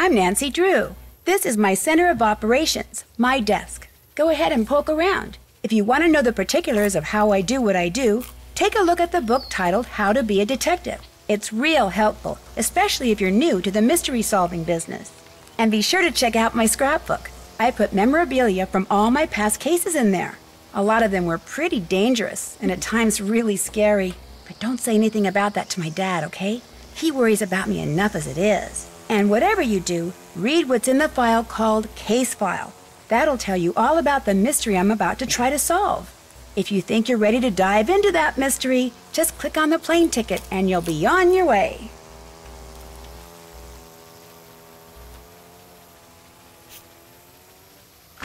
I'm Nancy Drew. This is my center of operations, my desk. Go ahead and poke around. If you want to know the particulars of how I do what I do, take a look at the book titled How to Be a Detective. It's real helpful, especially if you're new to the mystery-solving business. And be sure to check out my scrapbook. I put memorabilia from all my past cases in there. A lot of them were pretty dangerous and at times really scary. But don't say anything about that to my dad, okay? He worries about me enough as it is. And whatever you do, read what's in the file called Case File. That'll tell you all about the mystery I'm about to try to solve. If you think you're ready to dive into that mystery, just click on the plane ticket and you'll be on your way.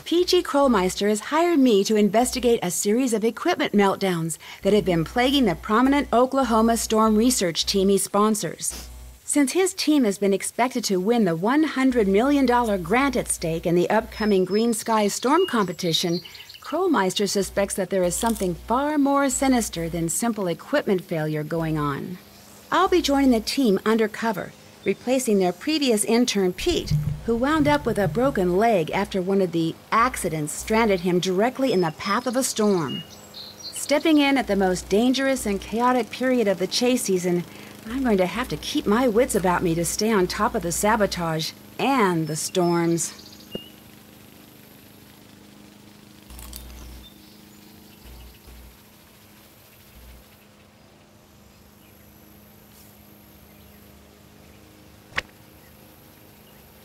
P.G. Krollmeister has hired me to investigate a series of equipment meltdowns that have been plaguing the prominent Oklahoma storm research team he sponsors. Since his team has been expected to win the $100 million grant at stake in the upcoming Green Sky Storm competition, Krollmeister suspects that there is something far more sinister than simple equipment failure going on. I'll be joining the team undercover, replacing their previous intern, Pete, who wound up with a broken leg after one of the accidents stranded him directly in the path of a storm. Stepping in at the most dangerous and chaotic period of the chase season, I'm going to have to keep my wits about me to stay on top of the sabotage and the storms.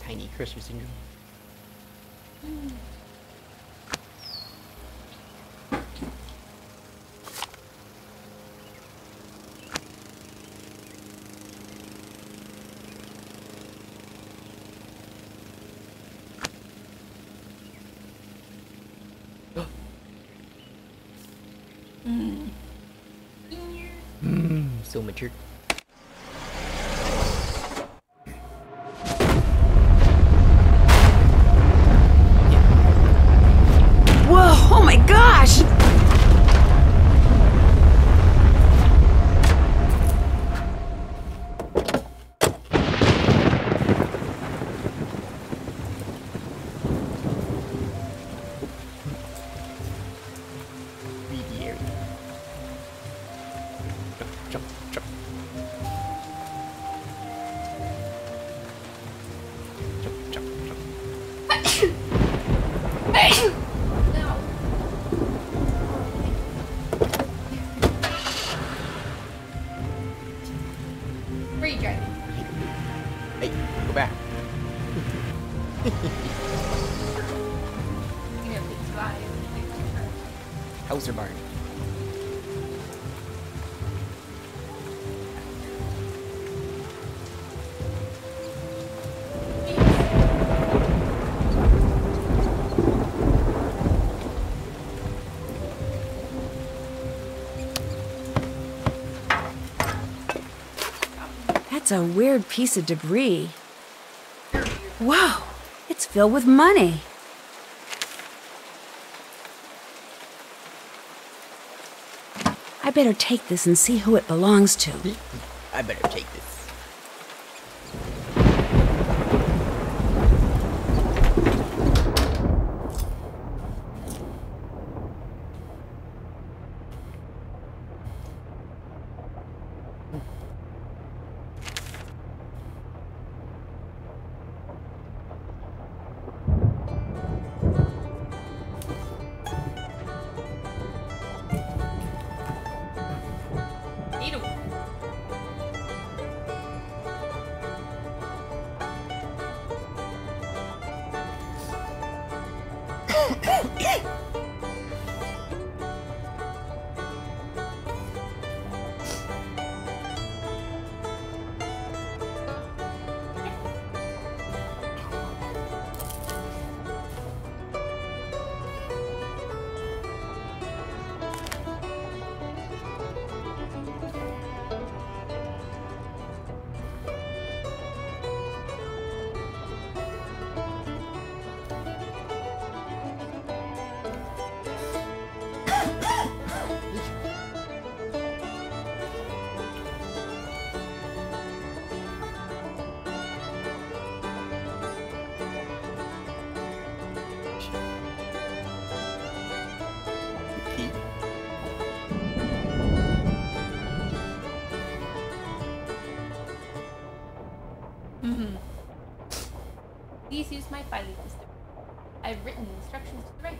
Tiny Christmas syndrome. So mature. Whoa, oh my gosh! Where are you driving? Hey, go back. You know, it's fine. House or barn? That's a weird piece of debris. Whoa, it's filled with money. I better take this and see who it belongs to. I better take this. Please use my filing system. I've written instructions to the right.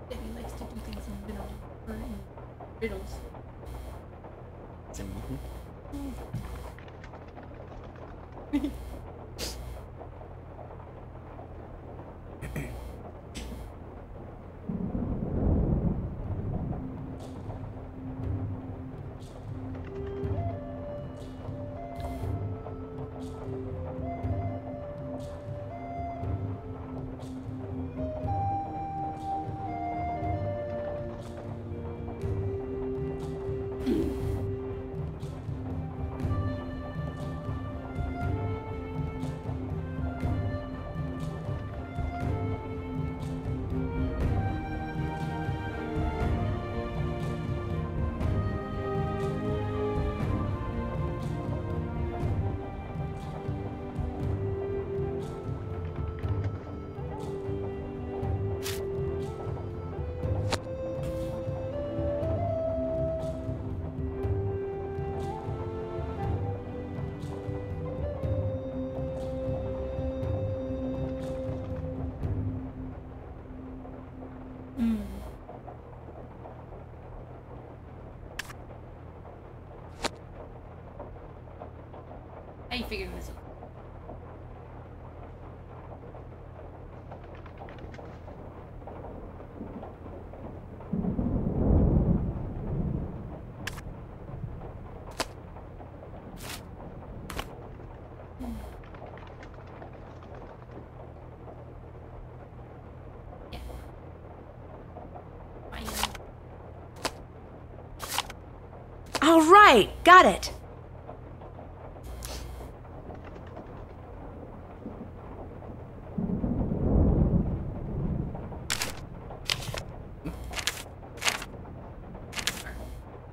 Debbie likes to do things in riddles. It's a meeting. How you figuring this out? All right, got it.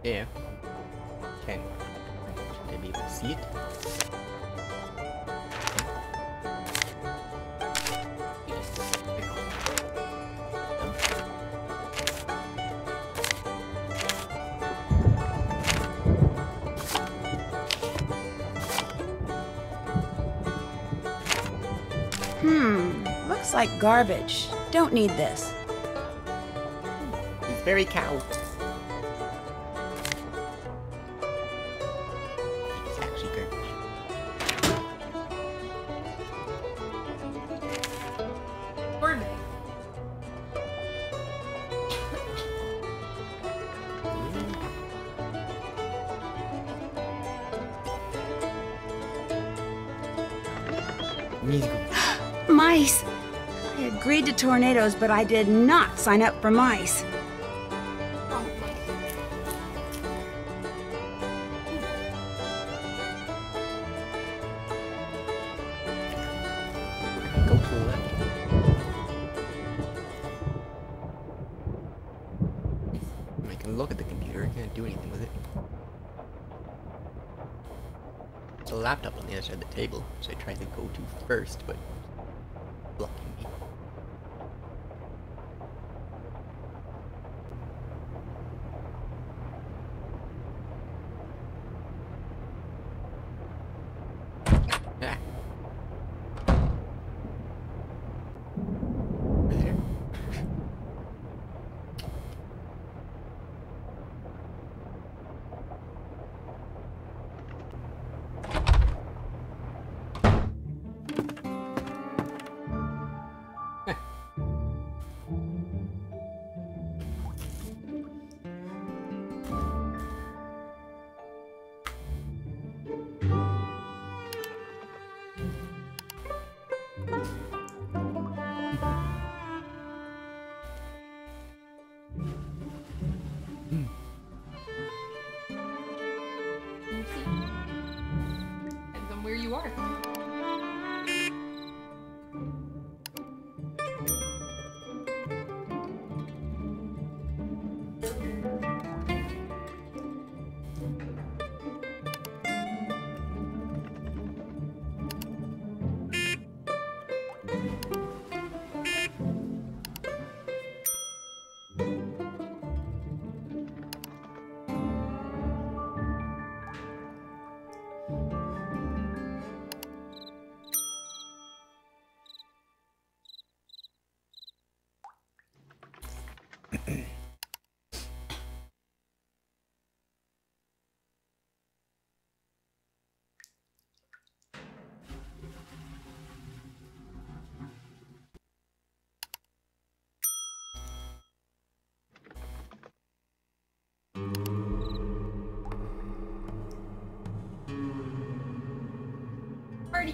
Yeah. Can I be able to see it? Looks like garbage. Don't need this. He's very cow. It's actually garbage. Gourmet. Musical. Mice! I agreed to tornadoes, but I did not sign up for mice. Go to the left. I can look at the computer, I can't do anything with it. There's a laptop on the other side of the table, so I tried to go to first, but blocking me. Ah. There. Depends on where you are.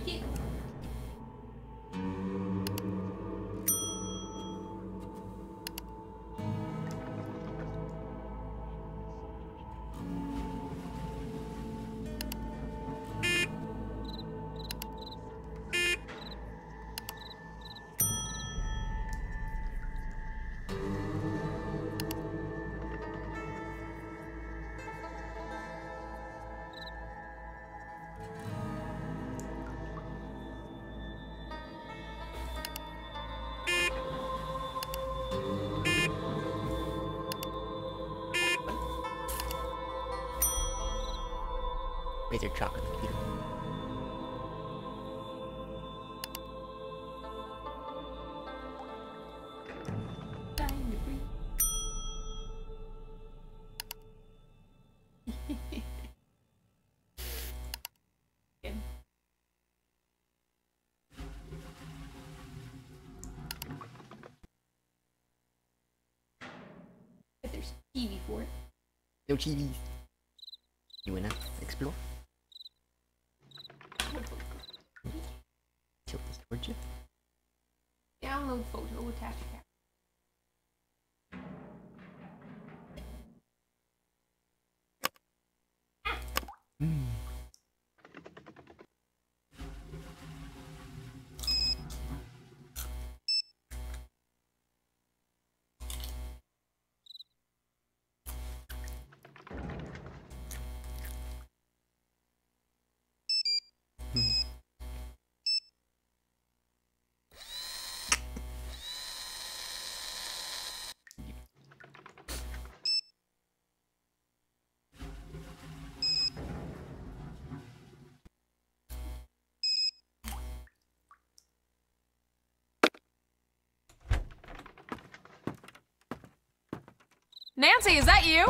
Thank you. Where's your chocolate computer? Time to breathe. Good. But there's TV for it. No TVs. You wanna explore? Tilt this towards you. Download photo, attach camera. Nancy, is that you?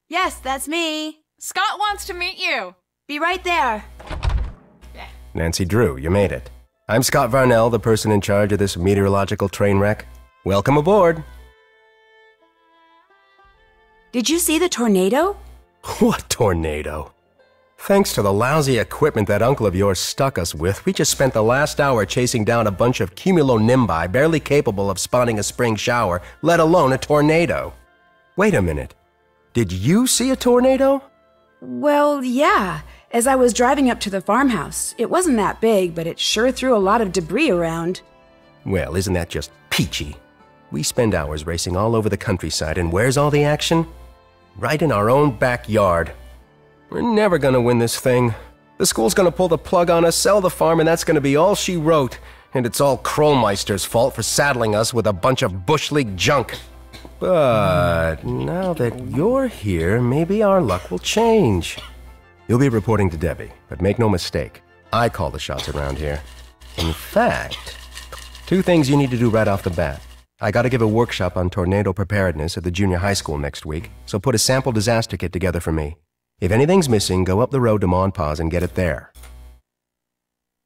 Yes, that's me. Scott wants to meet you. Be right there. Nancy Drew, you made it. I'm Scott Varnell, the person in charge of this meteorological train wreck. Welcome aboard. Did you see the tornado? What tornado? Thanks to the lousy equipment that uncle of yours stuck us with, we just spent the last hour chasing down a bunch of cumulonimbi barely capable of spawning a spring shower, let alone a tornado. Wait a minute. Did you see a tornado? Well, yeah. As I was driving up to the farmhouse. It wasn't that big, but it sure threw a lot of debris around. Well, isn't that just peachy? We spend hours racing all over the countryside, and where's all the action? Right in our own backyard. We're never gonna win this thing. The school's gonna pull the plug on us, sell the farm, and that's gonna be all she wrote. And it's all Krollmeister's fault for saddling us with a bunch of Bush League junk. But now that you're here, maybe our luck will change. You'll be reporting to Debbie, but make no mistake, I call the shots around here. In fact, 2 things you need to do right off the bat. I gotta give a workshop on tornado preparedness at the junior high school next week, so put a sample disaster kit together for me. If anything's missing, go up the road to Ma and Pa's and get it there.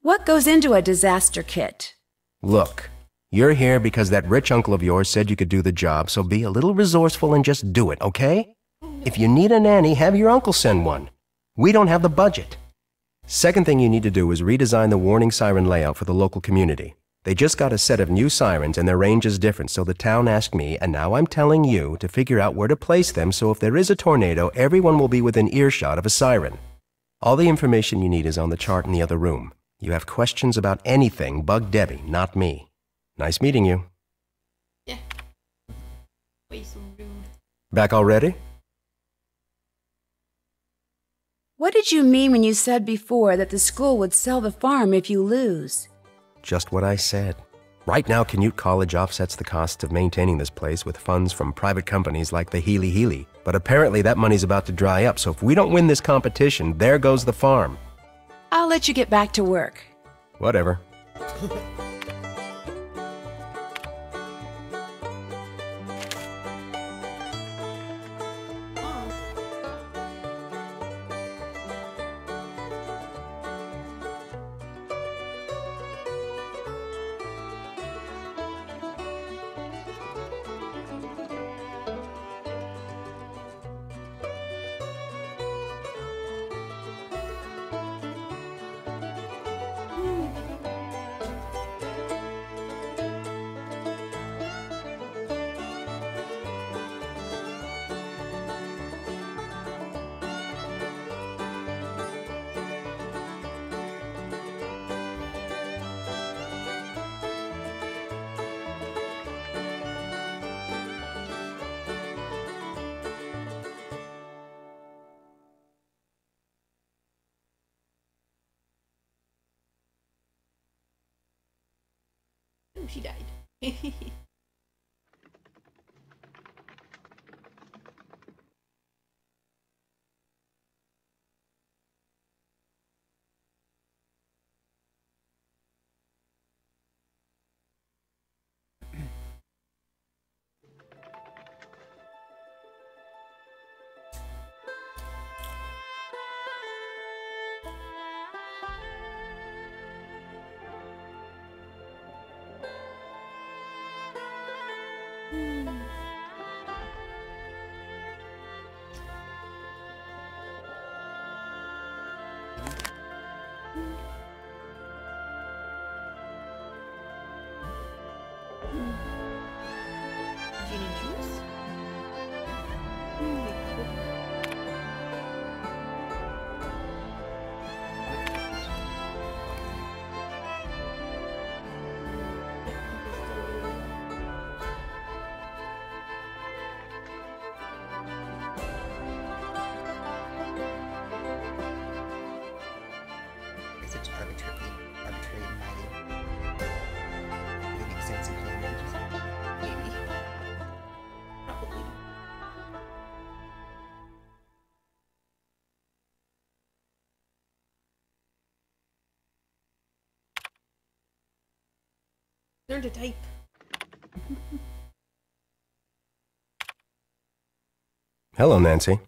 What goes into a disaster kit? Look, you're here because that rich uncle of yours said you could do the job, so be a little resourceful and just do it, okay? If you need a nanny, have your uncle send one. We don't have the budget. Second thing you need to do is redesign the warning siren layout for the local community. They just got a set of new sirens and their range is different, so the town asked me, and now I'm telling you, to figure out where to place them so if there is a tornado, everyone will be within earshot of a siren. All the information you need is on the chart in the other room. You have questions about anything, bug Debbie, not me. Nice meeting you. Yeah. Way so rude. Back already? What did you mean when you said before that the school would sell the farm if you lose? Just what I said. Right now, Canute College offsets the costs of maintaining this place with funds from private companies like the Healy Healy. But apparently that money's about to dry up, so if we don't win this competition, there goes the farm. I'll let you get back to work. Whatever. Boom, she died. Gin and juice? It's such arbitrary mining. It makes sense in languages. Maybe. Probably. Learn to type. Hello, Nancy.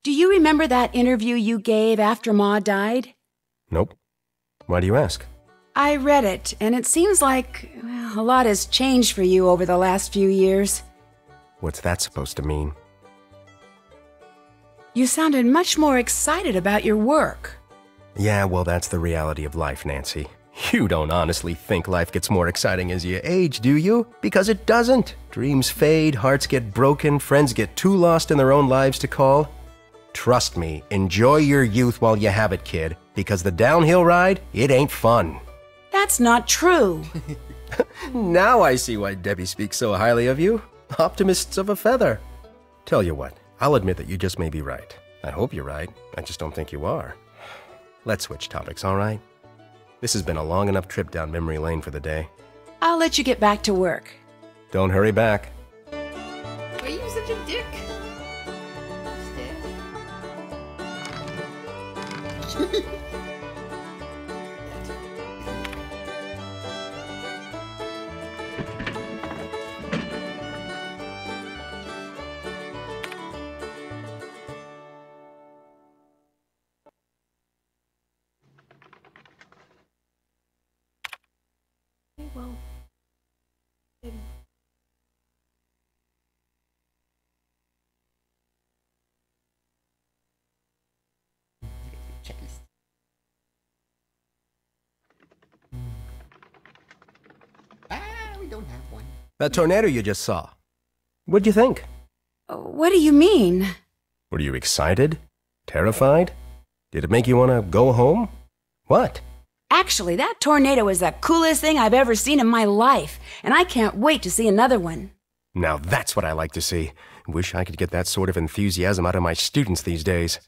Do you remember that interview you gave after Ma died? Nope. Why do you ask? I read it, and it seems like well, a lot has changed for you over the last few years. What's that supposed to mean? You sounded much more excited about your work. Yeah, well, that's the reality of life, Nancy. You don't honestly think life gets more exciting as you age, do you? Because it doesn't. Dreams fade, hearts get broken, friends get too lost in their own lives to call. Trust me, enjoy your youth while you have it, kid, because the downhill ride, it ain't fun. That's not true. Now I see why Debbie speaks so highly of you. Optimists of a feather. Tell you what, I'll admit that you just may be right. I hope you're right. I just don't think you are. Let's switch topics, all right? This has been a long enough trip down memory lane for the day. I'll let you get back to work. Don't hurry back. Why are you such a dick? Well, maybe. Checklist. We don't have one. That tornado you just saw. What'd you think? What do you mean? Were you excited? Terrified? Did it make you want to go home? What? Actually, that tornado is the coolest thing I've ever seen in my life, and I can't wait to see another one. Now that's what I like to see. Wish I could get that sort of enthusiasm out of my students these days.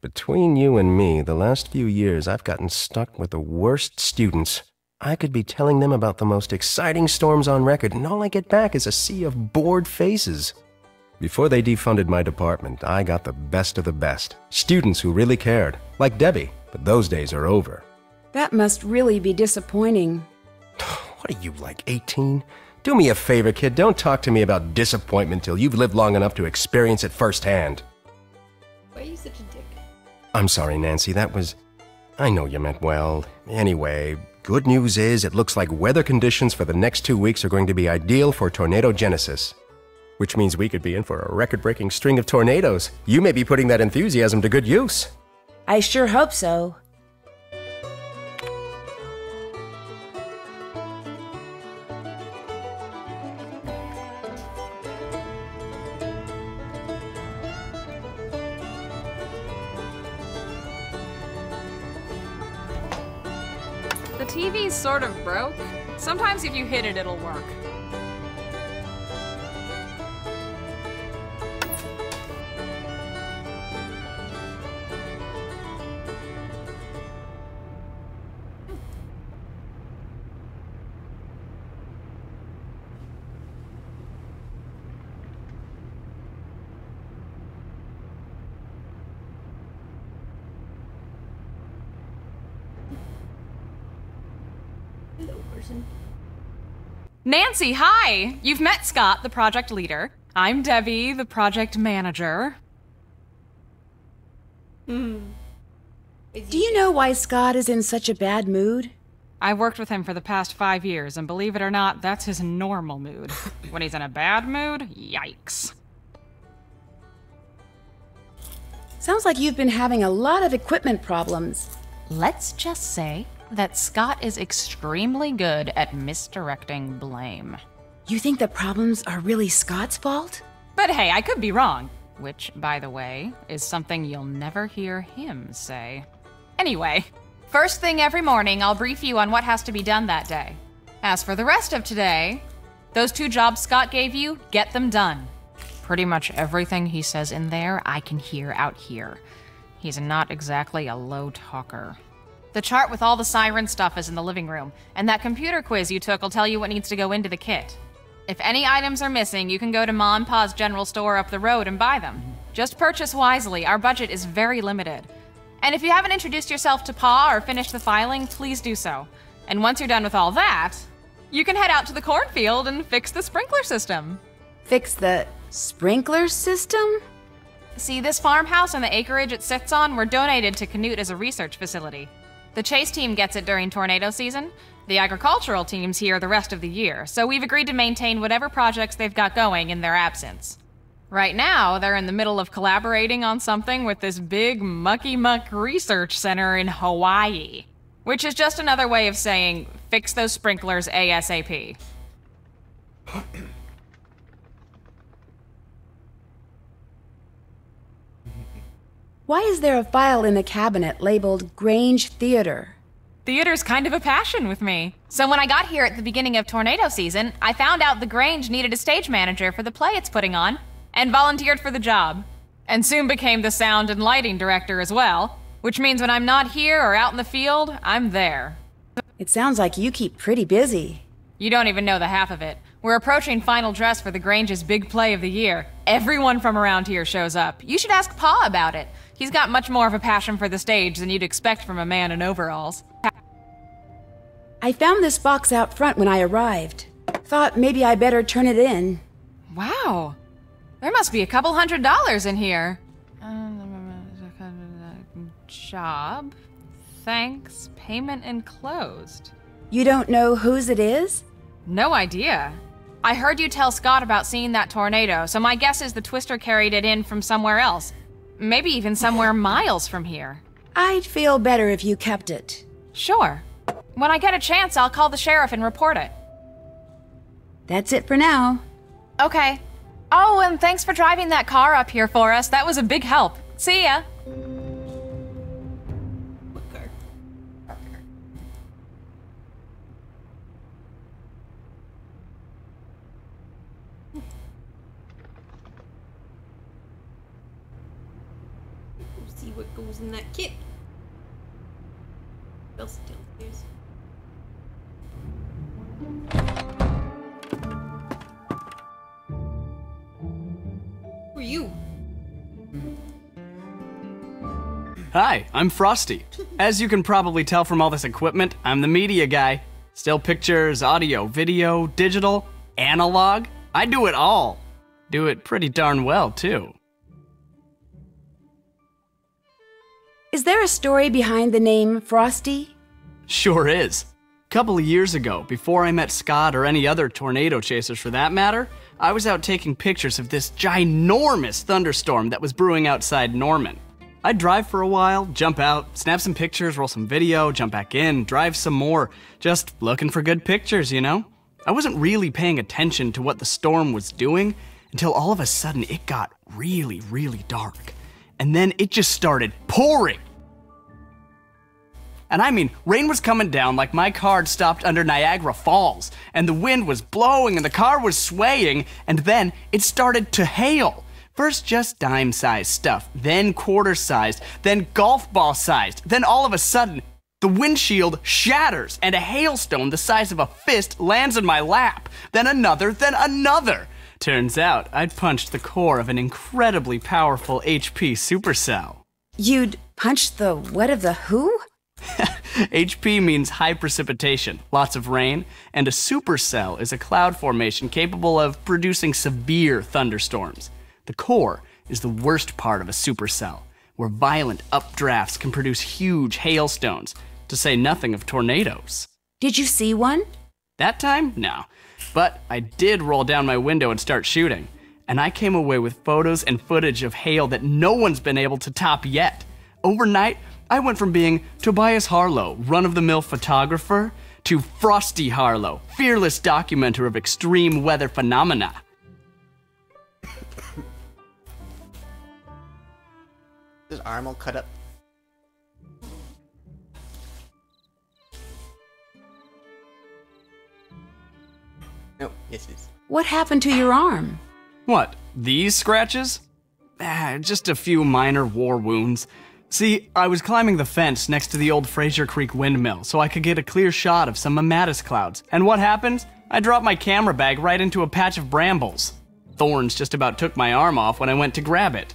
Between you and me, the last few years I've gotten stuck with the worst students. I could be telling them about the most exciting storms on record, and all I get back is a sea of bored faces. Before they defunded my department, I got the best of the best. Students who really cared, like Debbie, but those days are over. That must really be disappointing. What are you, like 18? Do me a favor, kid, don't talk to me about disappointment till you've lived long enough to experience it firsthand. Why are you such a dick? I'm sorry, Nancy, that was... I know you meant well. Anyway, good news is it looks like weather conditions for the next 2 weeks are going to be ideal for tornado genesis. Which means we could be in for a record-breaking string of tornadoes. You may be putting that enthusiasm to good use. I sure hope so. The TV's sort of broke. Sometimes if you hit it, it'll work. person. Nancy, hi! You've met Scott, the project leader. I'm Debbie, the project manager. Do you know why Scott is in such a bad mood? I've worked with him for the past 5 years, and believe it or not, that's his normal mood. When he's in a bad mood, yikes. Sounds like you've been having a lot of equipment problems. Let's just say that Scott is extremely good at misdirecting blame. You think the problems are really Scott's fault? But hey, I could be wrong. Which, by the way, is something you'll never hear him say. Anyway, first thing every morning, I'll brief you on what has to be done that day. As for the rest of today, those 2 jobs Scott gave you, get them done. Pretty much everything he says in there, I can hear out here. He's not exactly a low talker. The chart with all the siren stuff is in the living room, and that computer quiz you took will tell you what needs to go into the kit. If any items are missing, you can go to Ma and Pa's general store up the road and buy them. Just purchase wisely, our budget is very limited. And if you haven't introduced yourself to Pa or finished the filing, please do so. And once you're done with all that, you can head out to the cornfield and fix the sprinkler system. Fix the sprinkler system? See, this farmhouse and the acreage it sits on were donated to Canute as a research facility. The chase team gets it during tornado season. The agricultural team's here the rest of the year, so we've agreed to maintain whatever projects they've got going in their absence. Right now, they're in the middle of collaborating on something with this big mucky-muck research center in Hawaii, which is just another way of saying, fix those sprinklers ASAP. Why is there a file in the cabinet labeled Grange Theater? Theater's kind of a passion with me. So when I got here at the beginning of tornado season, I found out the Grange needed a stage manager for the play it's putting on, and volunteered for the job. And soon became the sound and lighting director as well, which means when I'm not here or out in the field, I'm there. It sounds like you keep pretty busy. You don't even know the half of it. We're approaching final dress for the Grange's big play of the year. Everyone from around here shows up. You should ask Pa about it. He's got much more of a passion for the stage than you'd expect from a man in overalls. I found this box out front when I arrived. Thought maybe I better turn it in. Wow. There must be a couple $100 in here. Job. Thanks. Payment enclosed. You don't know whose it is? No idea. I heard you tell Scott about seeing that tornado, so my guess is the Twister carried it in from somewhere else. Maybe even somewhere miles from here. I'd feel better if you kept it. Sure. When I get a chance, I'll call the sheriff and report it. That's it for now. Okay. Oh, and thanks for driving that car up here for us. That was a big help. See ya. What car? Our car. We'll see what goes in that kit. What else is downstairs? Who are you? Hi, I'm Frosty. As you can probably tell from all this equipment, I'm the media guy. Still pictures, audio, video, digital, analog. I do it all. Do it pretty darn well, too. Is there a story behind the name Frosty? Sure is. A couple of years ago, before I met Scott or any other tornado chasers for that matter, I was out taking pictures of this ginormous thunderstorm that was brewing outside Norman. I'd drive for a while, jump out, snap some pictures, roll some video, jump back in, drive some more, just looking for good pictures, you know? I wasn't really paying attention to what the storm was doing until all of a sudden it got really, really dark. And then it just started pouring. And I mean, rain was coming down like my car had stopped under Niagara Falls, and the wind was blowing and the car was swaying, and then it started to hail. First just dime-sized stuff, then quarter-sized, then golf ball-sized, then all of a sudden, the windshield shatters and a hailstone the size of a fist lands in my lap. Then another, then another. Turns out I'd punched the core of an incredibly powerful HP supercell. You'd punched the what of the who? HP means high precipitation, lots of rain, and a supercell is a cloud formation capable of producing severe thunderstorms. The core is the worst part of a supercell, where violent updrafts can produce huge hailstones, to say nothing of tornadoes. Did you see one? That time? No. But I did roll down my window and start shooting, and I came away with photos and footage of hail that no one's been able to top yet. Overnight, I went from being Tobias Harlow, run-of-the-mill photographer, to Frosty Harlow, fearless documenter of extreme weather phenomena. His arm all cut up. No, yes, it is. What happened to your arm? What, these scratches? Just a few minor war wounds. See, I was climbing the fence next to the old Fraser Creek windmill so I could get a clear shot of some mammatus clouds. And what happened? I dropped my camera bag right into a patch of brambles. Thorns just about took my arm off when I went to grab it.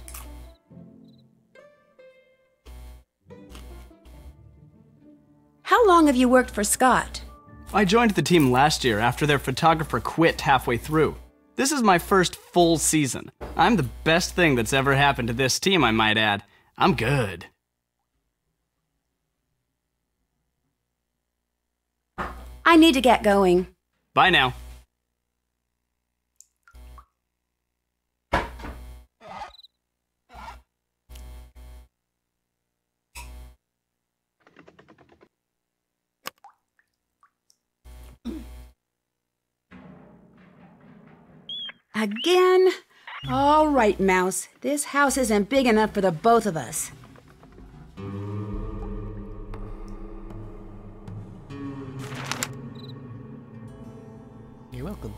How long have you worked for Scott? I joined the team last year after their photographer quit halfway through. This is my first full season. I'm the best thing that's ever happened to this team, I might add. I'm good. I need to get going. Bye now. Again? All right, Mouse. This house isn't big enough for the both of us. You're welcome.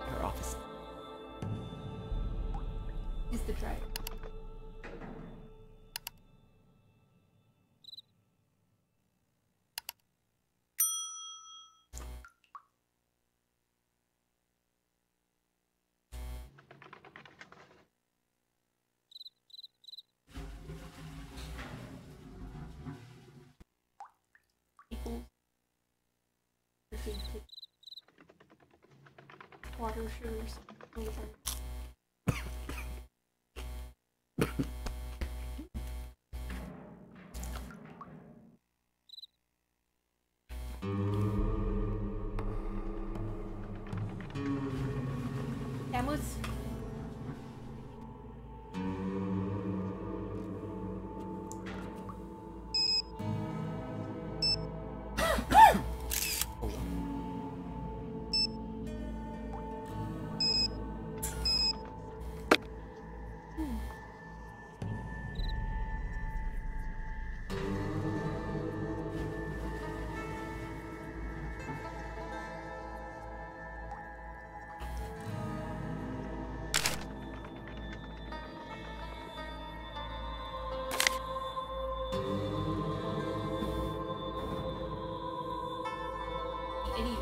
Her office. Is the drive. People. Water sugars. Things like Cameras. Idiot.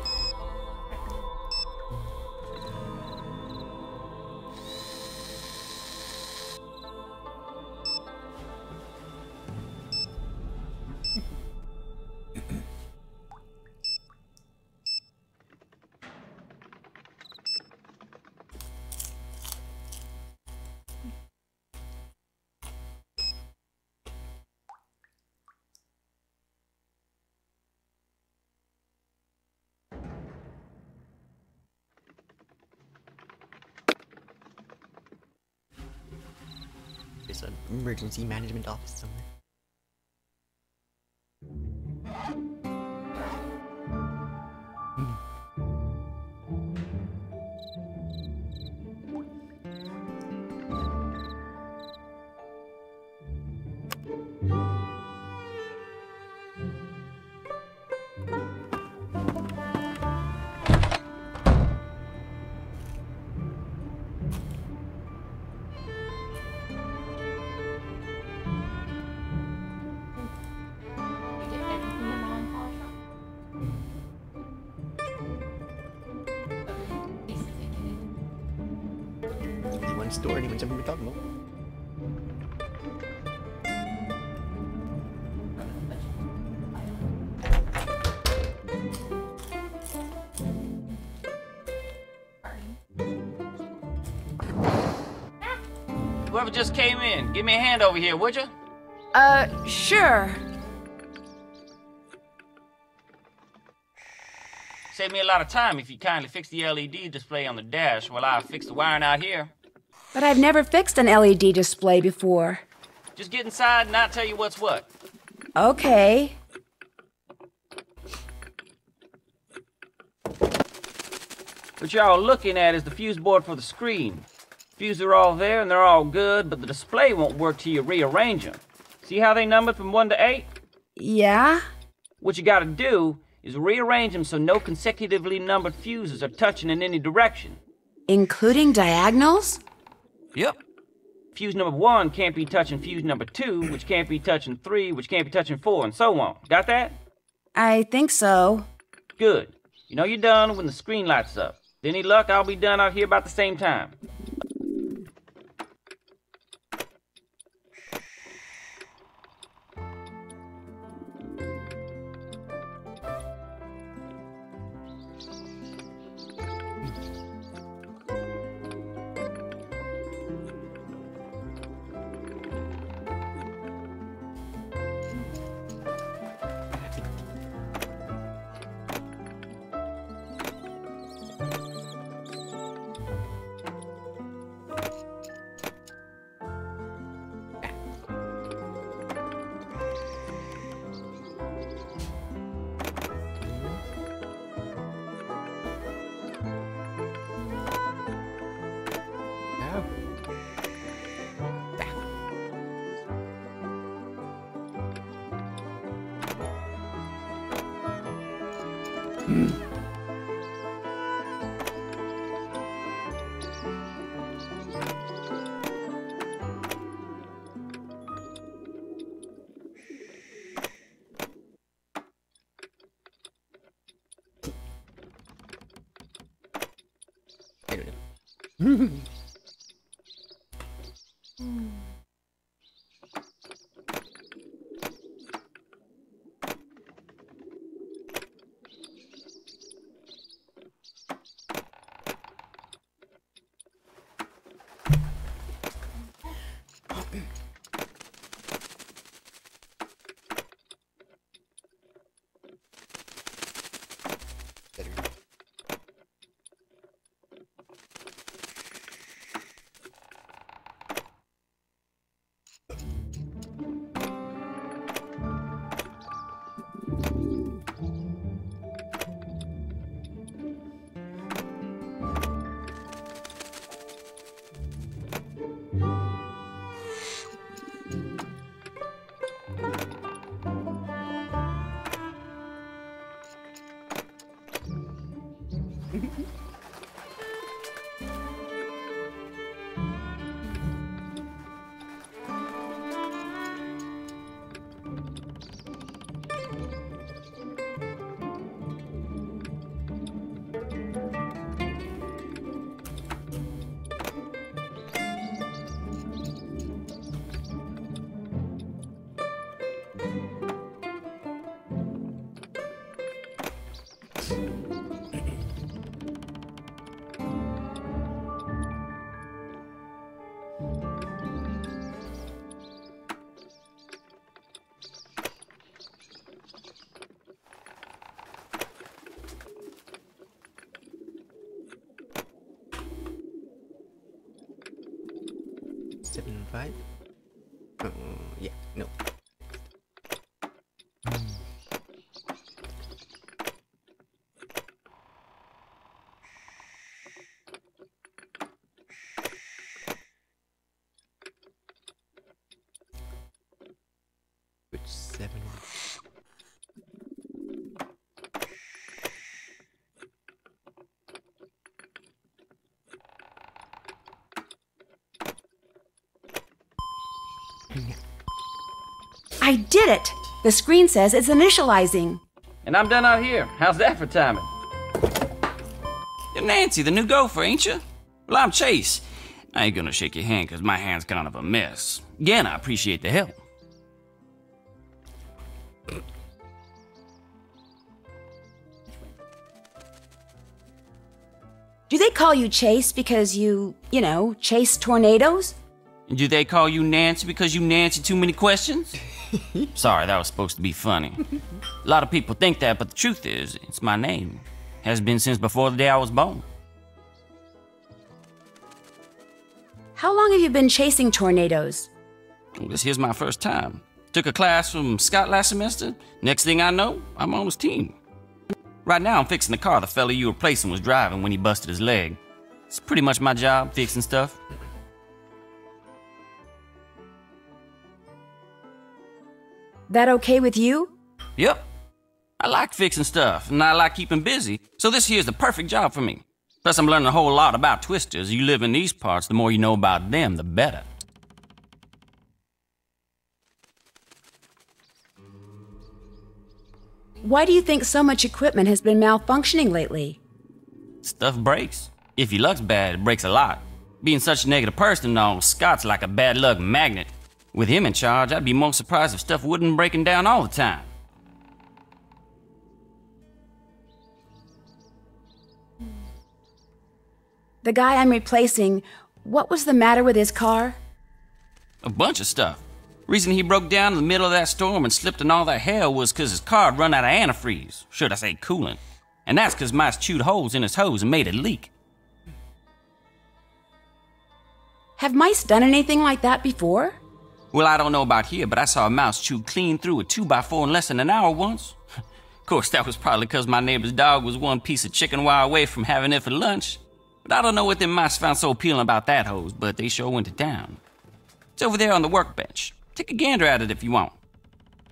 There's an emergency management office somewhere. one store anyone ever been talking about. Whoever just came in, give me a hand over here, would you? Sure. Save me a lot of time if you kindly fix the LED display on the dash while I fix the wiring out here. But I've never fixed an LED display before. Just get inside and I'll tell you what's what. Okay. What you're all looking at is the fuse board for the screen. Fuses are all there and they're all good, but the display won't work till you rearrange them. See how they numbered from 1 to 8? Yeah? What you gotta do is rearrange them so no consecutively numbered fuses are touching in any direction. Including diagonals? Yep. Fuse number 1 can't be touching fuse number 2, which can't be touching 3, which can't be touching 4, and so on. Got that? I think so. Good. You know you're done when the screen lights up. With any luck, I'll be done out here about the same time. Five? Yeah, no. Which 7? I did it! The screen says it's initializing. And I'm done out here. How's that for timing? You're Nancy, the new gopher, ain't you? Well, I'm Chase. I ain't gonna shake your hand because my hand's kind of a mess. Again, I appreciate the help. Do they call you Chase because you chase tornadoes? Do they call you Nancy because you Nancy too many questions? Sorry, that was supposed to be funny. A lot of people think that, but the truth is, it's my name. Has been since before the day I was born. How long have you been chasing tornadoes? This here's my first time. Took a class from Scott last semester. Next thing I know, I'm on his team. Right now, I'm fixing the car the fella you were replacing was driving when he busted his leg. It's pretty much my job, fixing stuff. That okay with you? Yep. I like fixing stuff, and I like keeping busy, so this here's the perfect job for me. Plus, I'm learning a whole lot about twisters. You live in these parts, the more you know about them, the better. Why do you think so much equipment has been malfunctioning lately? Stuff breaks. If your luck's bad, it breaks a lot. Being such a negative person, though, Scott's like a bad luck magnet. With him in charge, I'd be more surprised if stuff wouldn't breaking down all the time. The guy I'm replacing, what was the matter with his car? A bunch of stuff. Reason he broke down in the middle of that storm and slipped in all that hell was 'cause his car had run out of antifreeze. Should I say coolant. And that's 'cause mice chewed holes in his hose and made it leak. Have mice done anything like that before? Well, I don't know about here, but I saw a mouse chew clean through a 2x4 in less than an hour once. Of course, that was probably 'cause my neighbor's dog was one piece of chicken wire away from having it for lunch. But I don't know what them mice found so appealing about that hose, but they sure went to town. It's over there on the workbench. Take a gander at it if you want.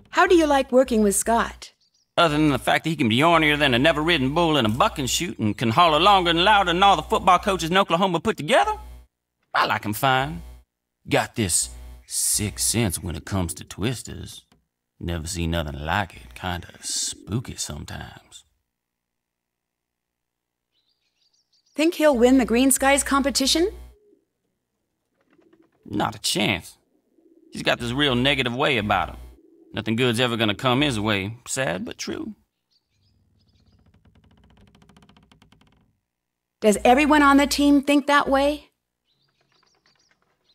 How do you like working with Scott? Other than the fact that he can be ornier than a never-ridden bull in a bucking chute and can holler longer and louder than all the football coaches in Oklahoma put together, I like him fine. Got this sixth sense when it comes to twisters. Never seen nothing like it. Kinda spooky sometimes. Think he'll win the Green Skies competition? Not a chance. He's got this real negative way about him. Nothing good's ever gonna come his way. Sad but true. Does everyone on the team think that way?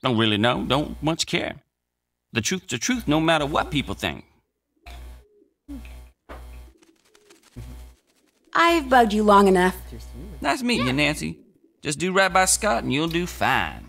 Don't really know, don't much care. The truth's the truth no matter what people think. I've bugged you long enough. Nice meeting you, Nancy. Just do right by Scott and you'll do fine.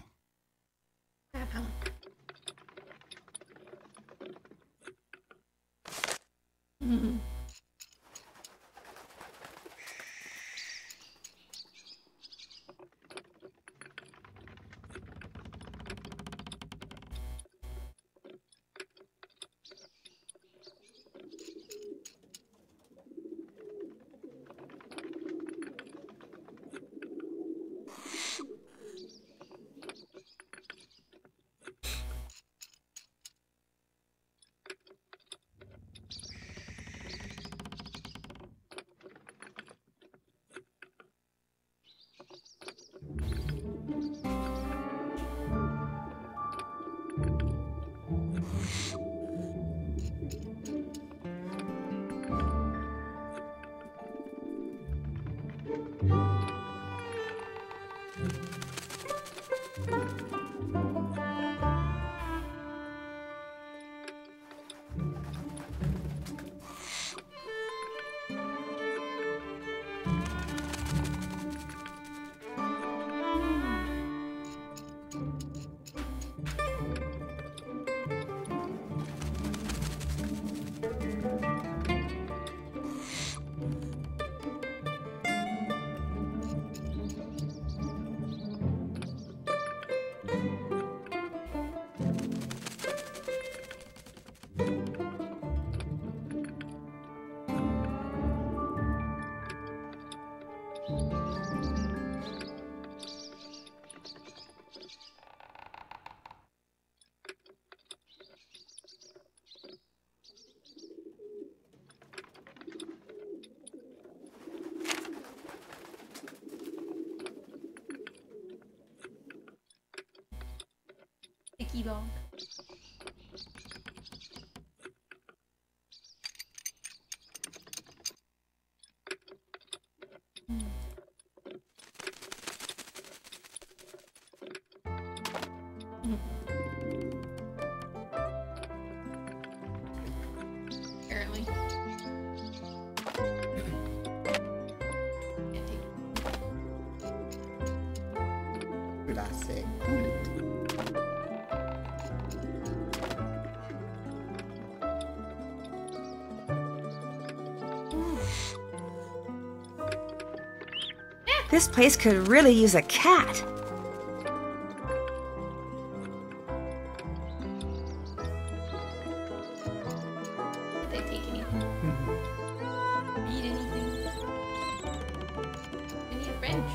dog. Apparently. What did I say? This place could really use a cat. Did they take anything? Read anything? I need a bench.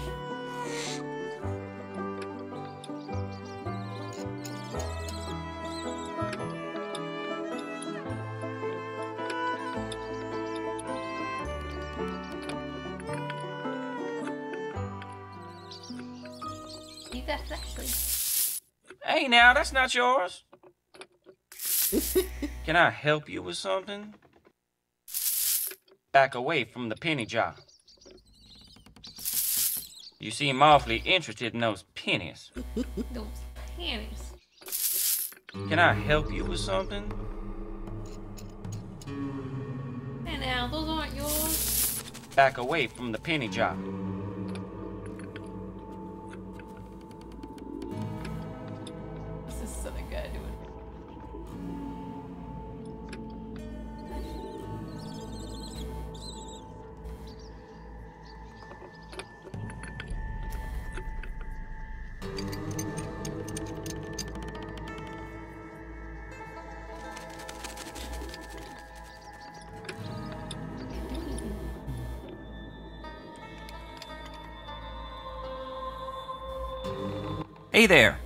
Leave that flashlight. Hey now, that's not yours. Can I help you with something? Back away from the penny jar. You seem awfully interested in those pennies. Those panties. Can I help you with something? Hey now, those aren't yours. Back away from the penny jar. What's this southern guy doing? Hey there.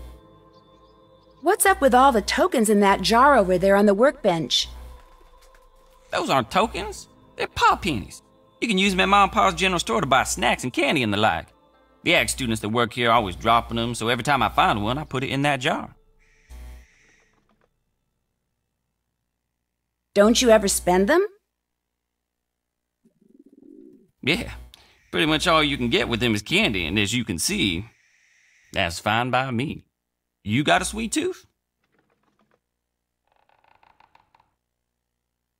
What's up with all the tokens in that jar over there on the workbench? Those aren't tokens. They're paw pennies. You can use them at Mom and Pa's general store to buy snacks and candy and the like. The ag students that work here are always dropping them, so every time I find one, I put it in that jar. Don't you ever spend them? Yeah, pretty much all you can get with them is candy, and as you can see, that's fine by me. You got a sweet tooth?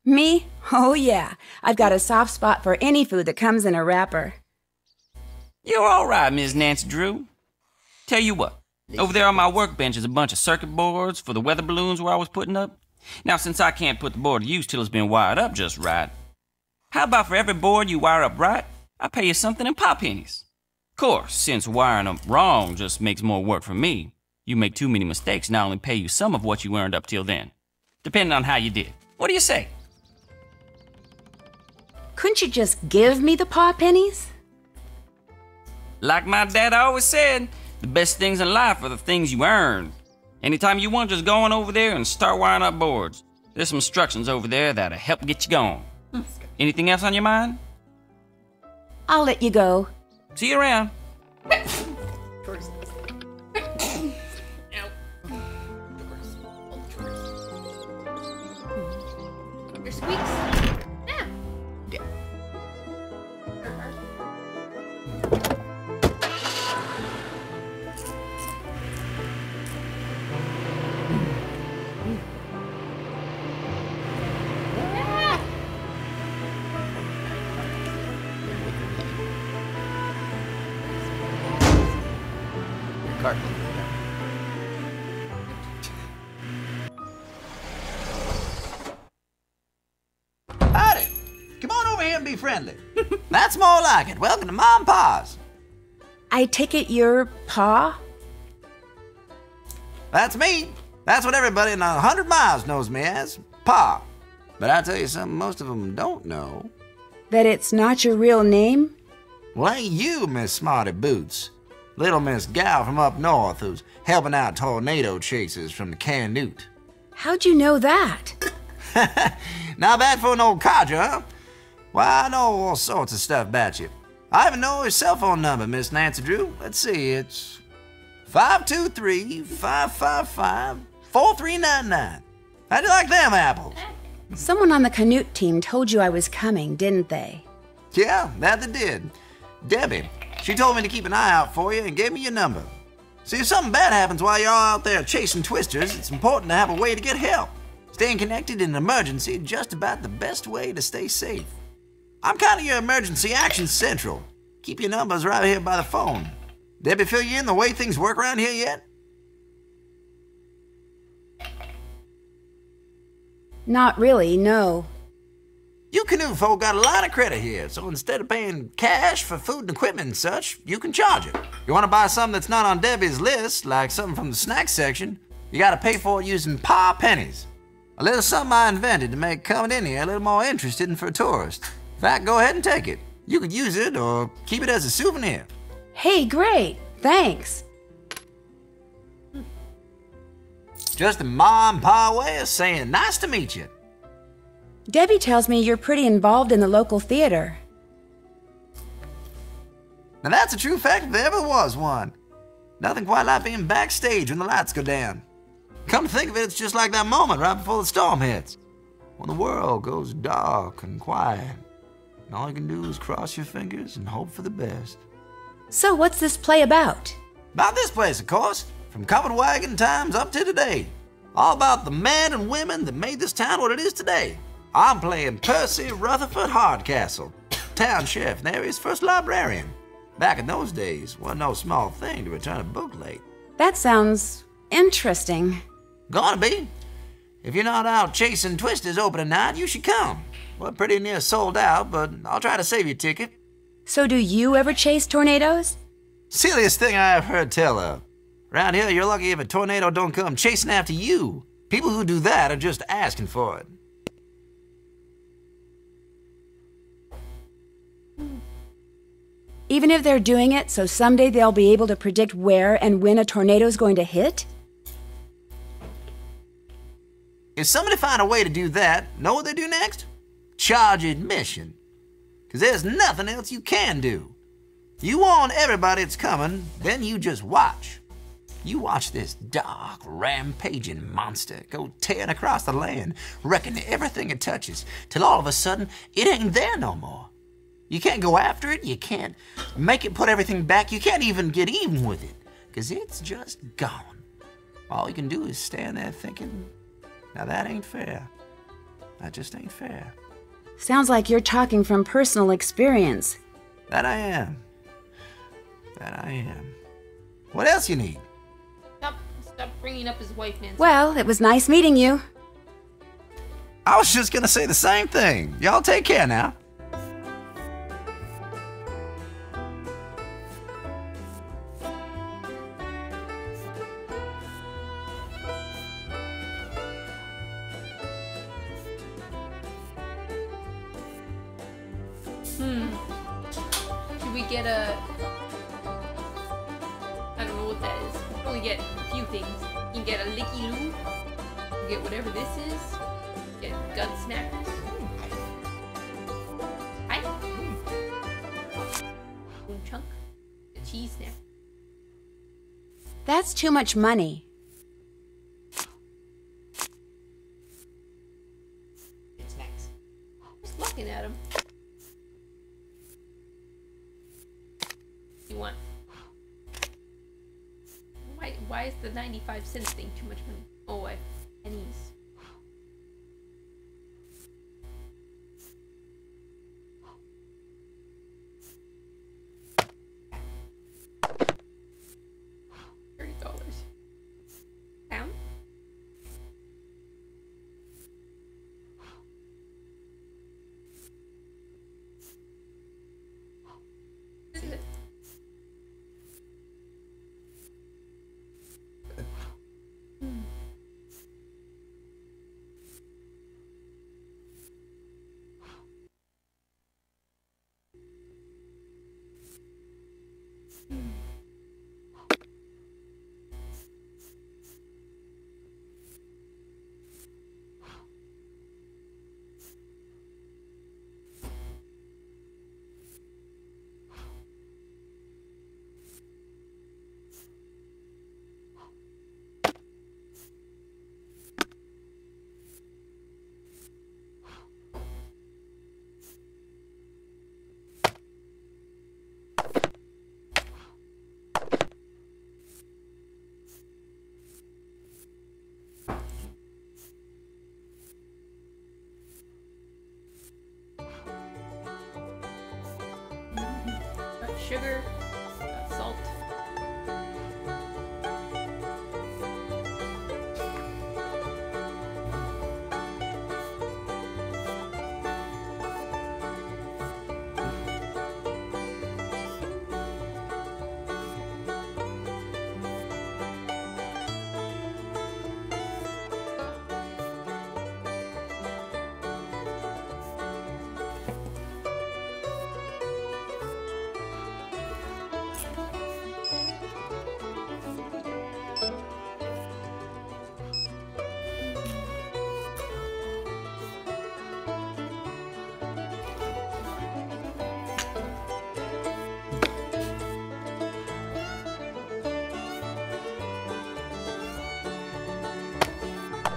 Me? Oh yeah. I've got a soft spot for any food that comes in a wrapper. You're all right, Miss Nancy Drew. Tell you what, over there on my workbench is a bunch of circuit boards for the weather balloons where I was putting up. Now, since I can't put the board to use till it's been wired up just right, how about for every board you wire up right, I pay you something in pop pennies? Of course, since wiring them wrong just makes more work for me, you make too many mistakes and I only pay you some of what you earned up till then, depending on how you did. What do you say? Couldn't you just give me the paw pennies? Like my dad always said, the best things in life are the things you earn. Anytime you want, just go on over there and start wiring up boards. There's some instructions over there that'll help get you going. Anything else on your mind? I'll let you go. See you around. Tourists. Ow. Tourists. All tourists. There's squeaks. Yeah. Yeah. Cart. Howdy. Come on over here and be friendly. That's more like it. Welcome to Mom and Pa's. I take it you're Pa? That's me. That's what everybody in 100 miles knows me as, Pa. But I tell you something most of them don't know. That it's not your real name? Well, ain't you, Miss Smarty Boots? Little Miss Gal from up north who's helping out tornado chasers from the Canute. How'd you know that? Not bad for an old codger, huh? Why, I know all sorts of stuff about you. I even know his cell phone number, Miss Nancy Drew. Let's see, it's 523-555-5555. $4.399. How'd you like them apples? Someone on the Canute team told you I was coming, didn't they? Yeah, that they did. Debbie, she told me to keep an eye out for you and gave me your number. See, if something bad happens while you're all out there chasing twisters, it's important to have a way to get help. Staying connected in an emergency is just about the best way to stay safe. I'm kind of your emergency action central. Keep your numbers right here by the phone. Debbie fill you in the way things work around here yet? Not really, no. You Canute folk got a lot of credit here, so instead of paying cash for food and equipment and such, you can charge it. You want to buy something that's not on Debbie's list, like something from the snacks section, you got to pay for it using pa pennies. A little something I invented to make coming in here a little more interesting for a tourist. In fact, go ahead and take it. You could use it or keep it as a souvenir. Hey, great. Thanks. Just a ma and pa way of saying nice to meet you. Debbie tells me you're pretty involved in the local theater. Now that's a true fact if there ever was one. Nothing quite like being backstage when the lights go down. Come to think of it, it's just like that moment right before the storm hits. When the world goes dark and quiet. And all you can do is cross your fingers and hope for the best. So what's this play about? About this place, of course. From covered wagon times up to today. All about the men and women that made this town what it is today. I'm playing Percy Rutherford Hardcastle, town sheriff and the area's first librarian. Back in those days, wasn't no small thing to return a book late. That sounds interesting. Gonna be. If you're not out chasing twisters opening night, you should come. We're pretty near sold out, but I'll try to save you a ticket. So do you ever chase tornadoes? Silliest thing I ever heard tell of. Around here, you're lucky if a tornado don't come chasing after you. People who do that are just asking for it. Even if they're doing it so someday they'll be able to predict where and when a tornado's going to hit? If somebody find a way to do that, know what they do next? Charge admission. Because there's nothing else you can do. You warn everybody it's coming, then you just watch. You watch this dark, rampaging monster go tearing across the land, wrecking everything it touches, till all of a sudden, it ain't there no more. You can't go after it, you can't make it put everything back, you can't even get even with it, because it's just gone. All you can do is stand there thinking, now that ain't fair. That just ain't fair. Sounds like you're talking from personal experience. That I am. That I am. What else you need? Stop bringing up his wife, Nancy. Well, it was nice meeting you. I was just gonna say the same thing. Y'all take care now. Should we get a... I don't know what that is. We can only get a few things. You can get a Licky Loo. You can get whatever this is. Get gun snackers. Hi. Boom chunk. A cheese snack. That's too much money. Get snacks. Just looking at him. You want? Why is the 95 cents thing too much money? Oh, I have pennies. $30. Pound? This is it. sugar, salt.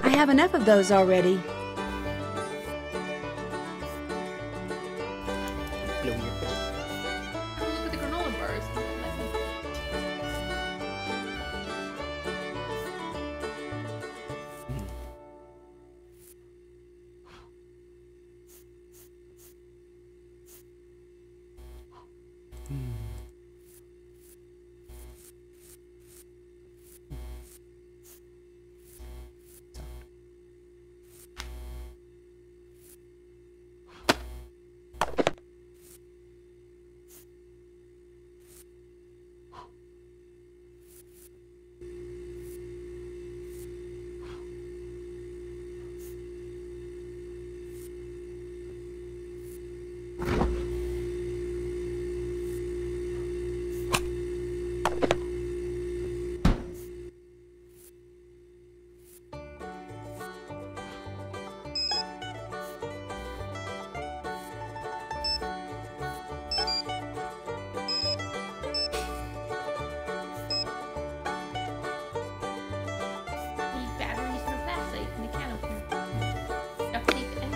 I have enough of those already. Blow your face. Look at the granola bars. Need batteries for flashlight and a can opener. Duct tape and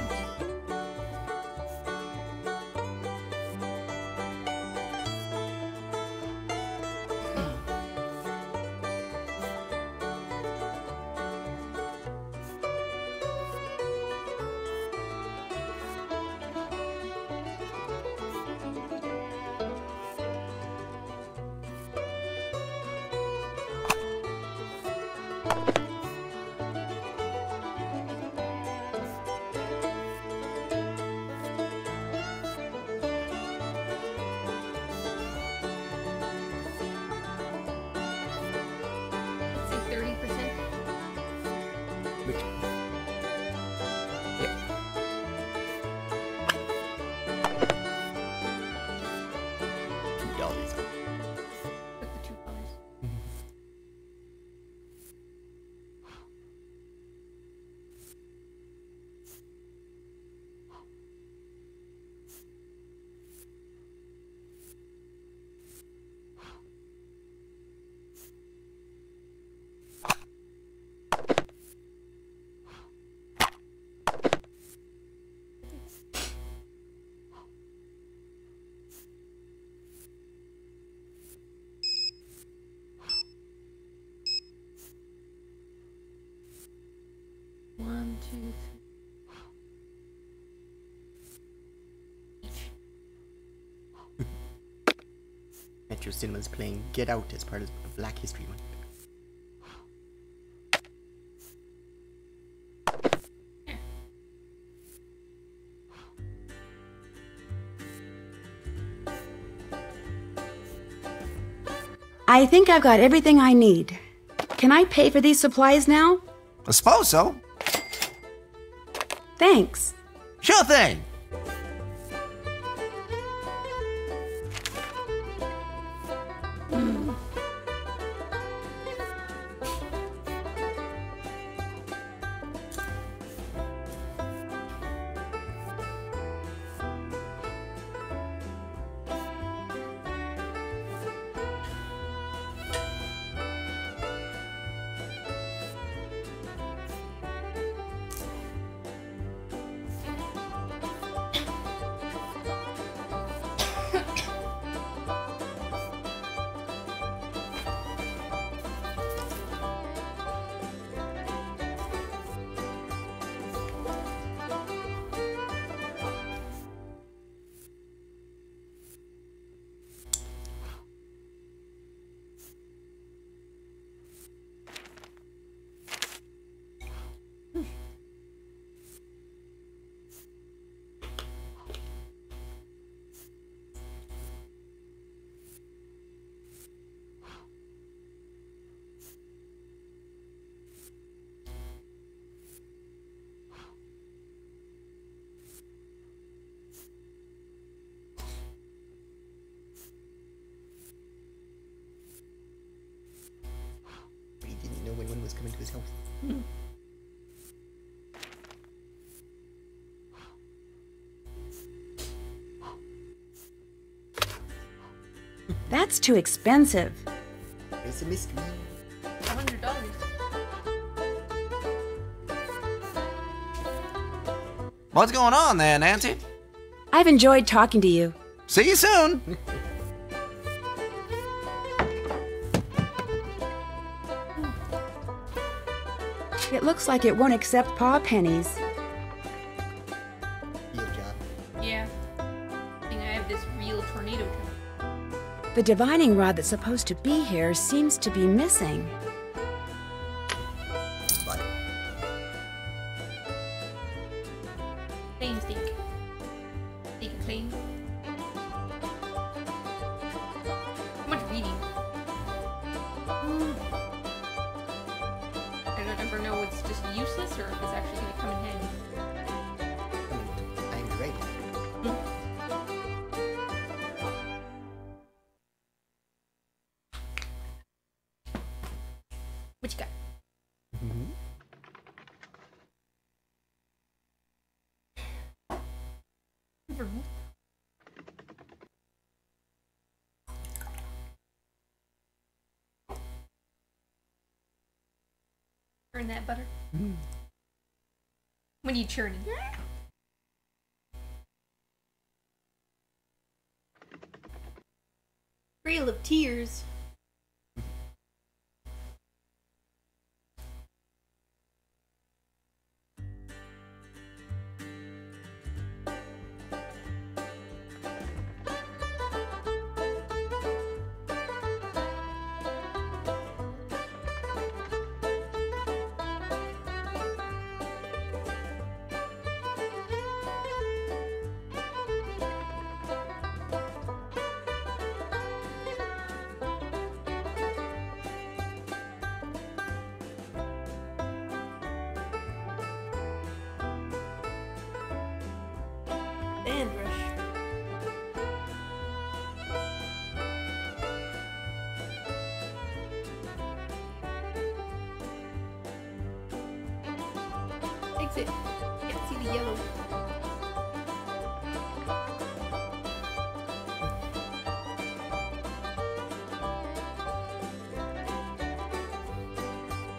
say 30%. Which? Yeah. $2. Put the $2. One, two, three. Metro Cinema's playing Get Out as part of Black History Month. I think I've got everything I need. Can I pay for these supplies now? I suppose so. Thanks. Sure thing. tornadoes coming to his house. That's too expensive. It's a mystery. $100. What's going on there, Nancy? I've enjoyed talking to you. See you soon. It looks like it won't accept paw pennies. Real job. Yeah. I think I have this real tornado trap. The divining rod that's supposed to be here seems to be missing. But Plain steak. Steak and plain. Too much reading. I don't ever know it's just useless or if it's actually going to come in handy. I'm great. What you got? Churn that butter. What are you churning? Trail of Tears. Sand rush. Exit. Can't see the yellow.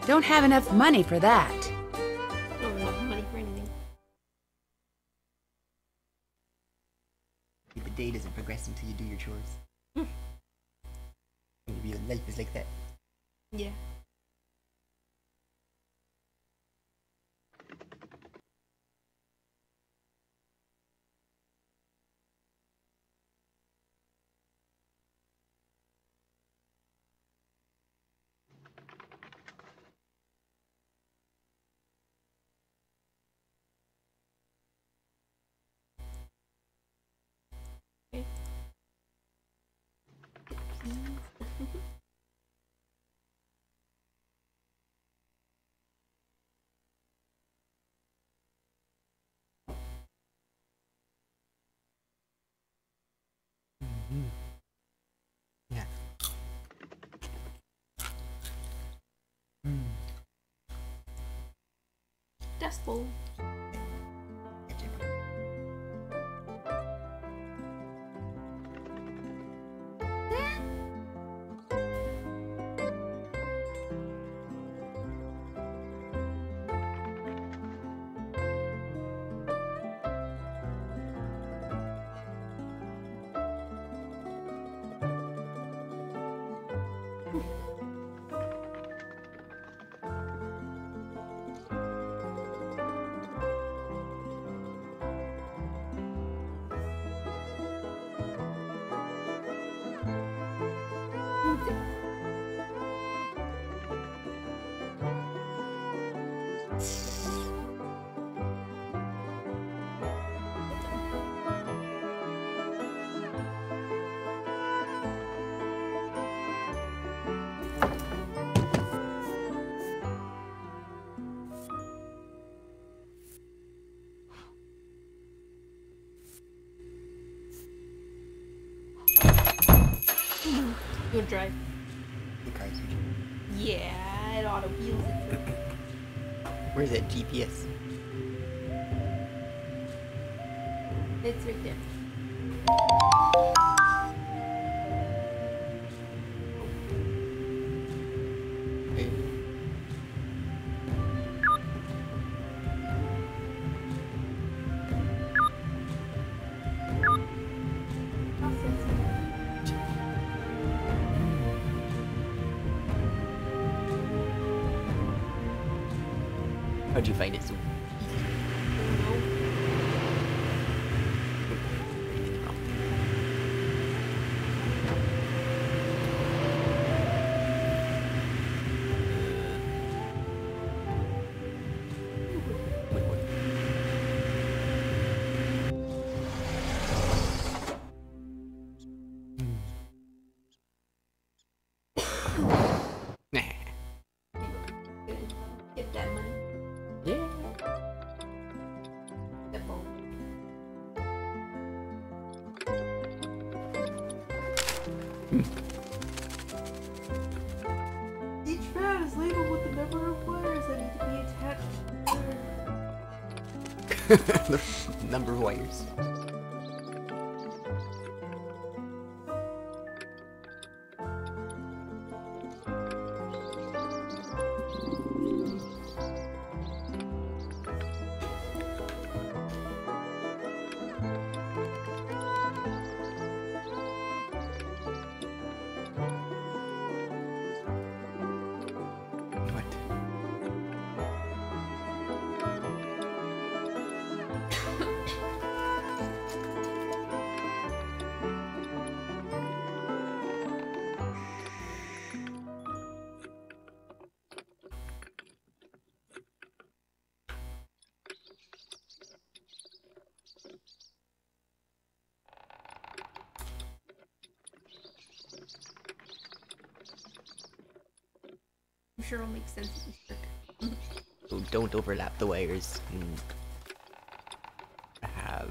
Don't have enough money for that. I don't have enough money for anything. The day doesn't progress until you do your chores. And real life is like that. Yeah. Okay. Yeah. Dust bowl. You wanna drive? The car's Yeah, it auto heals it. Where's that GPS? It's right there. Okay. How'd you find it so easy? Anything wrong? Wait, what? Nah. Get that money. Yeah. The ball. Each pad is labeled with the number of wires that need to be attached. The number of wires. What? I'm sure it'll make sense in this trick. So don't overlap the wires and have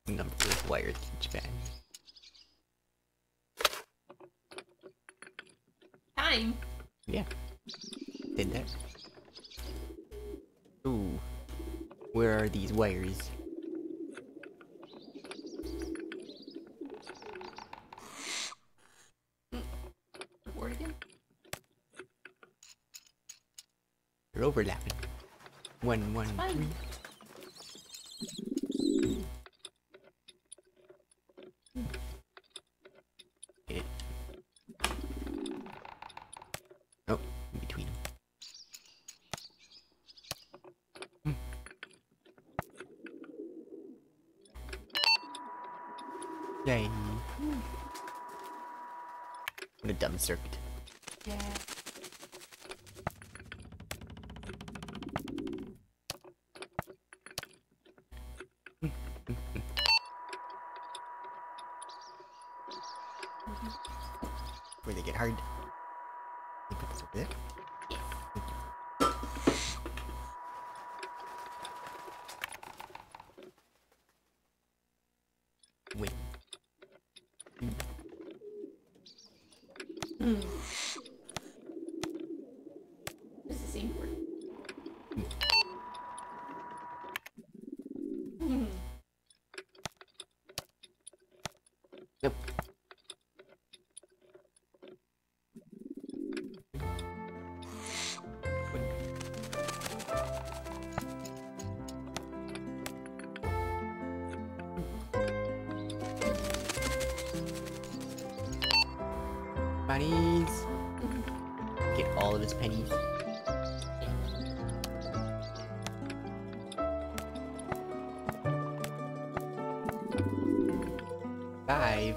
a number of wires each band. Time. Yeah. Did that. Ooh. Where are these wires? Word again. They're overlapping. One, Fine. 3. It. Oh, in between them. Yay. What a dumb circuit. Yeah. Where they get hard. Can you put this over there? Win. It's the same word. Yep. Pennies. Get all of his pennies. Five.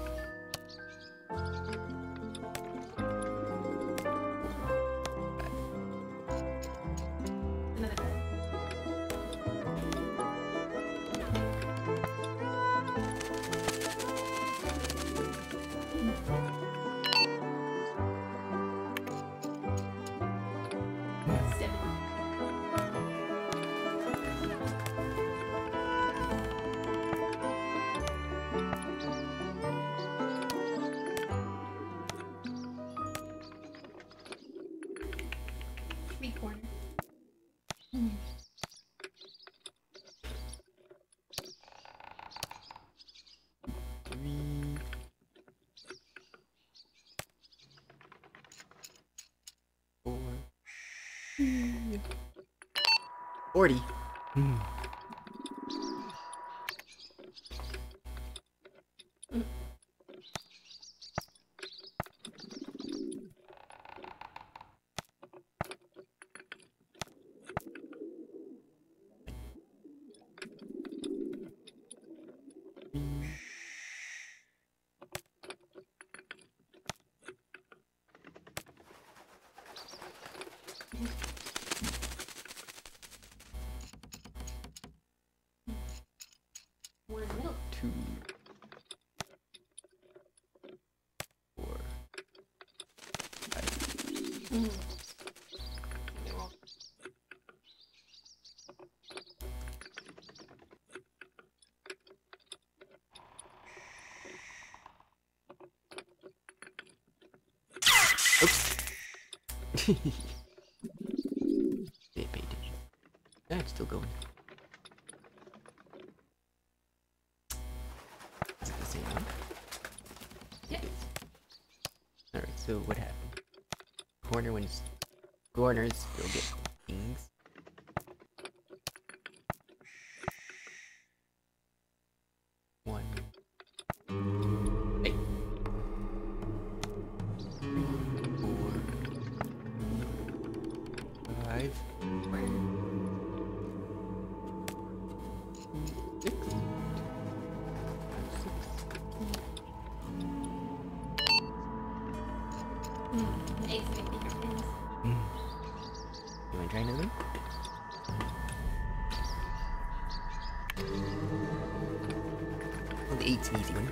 Another time. 40. One milk. 2, 4, 5. Oops. They paid attention. Yeah, it's still going. Is it the same one? Yes. Alright, so what happened? Corners still get things. One. Hey. 4. 5. 6. 8's my favorite things. You wanna try another one? Well, the 8's an easy one.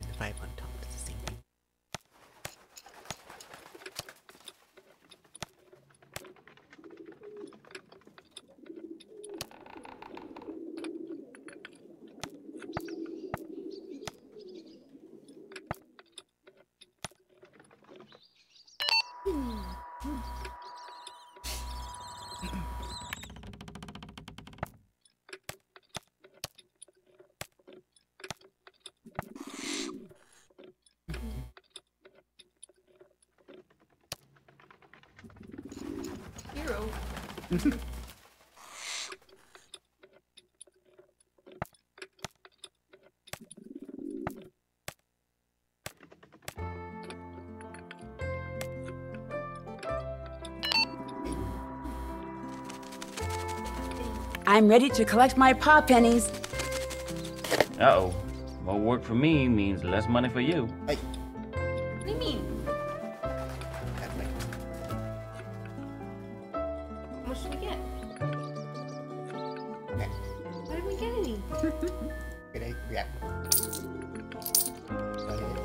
The 5 on top is the same thing. Hero. I'm ready to collect my paw pennies. Uh-oh. More work for me means less money for you. Hey. What do you mean? That's like How much did we get? that. Why didn't we get any? Good idea. Yeah. Go ahead.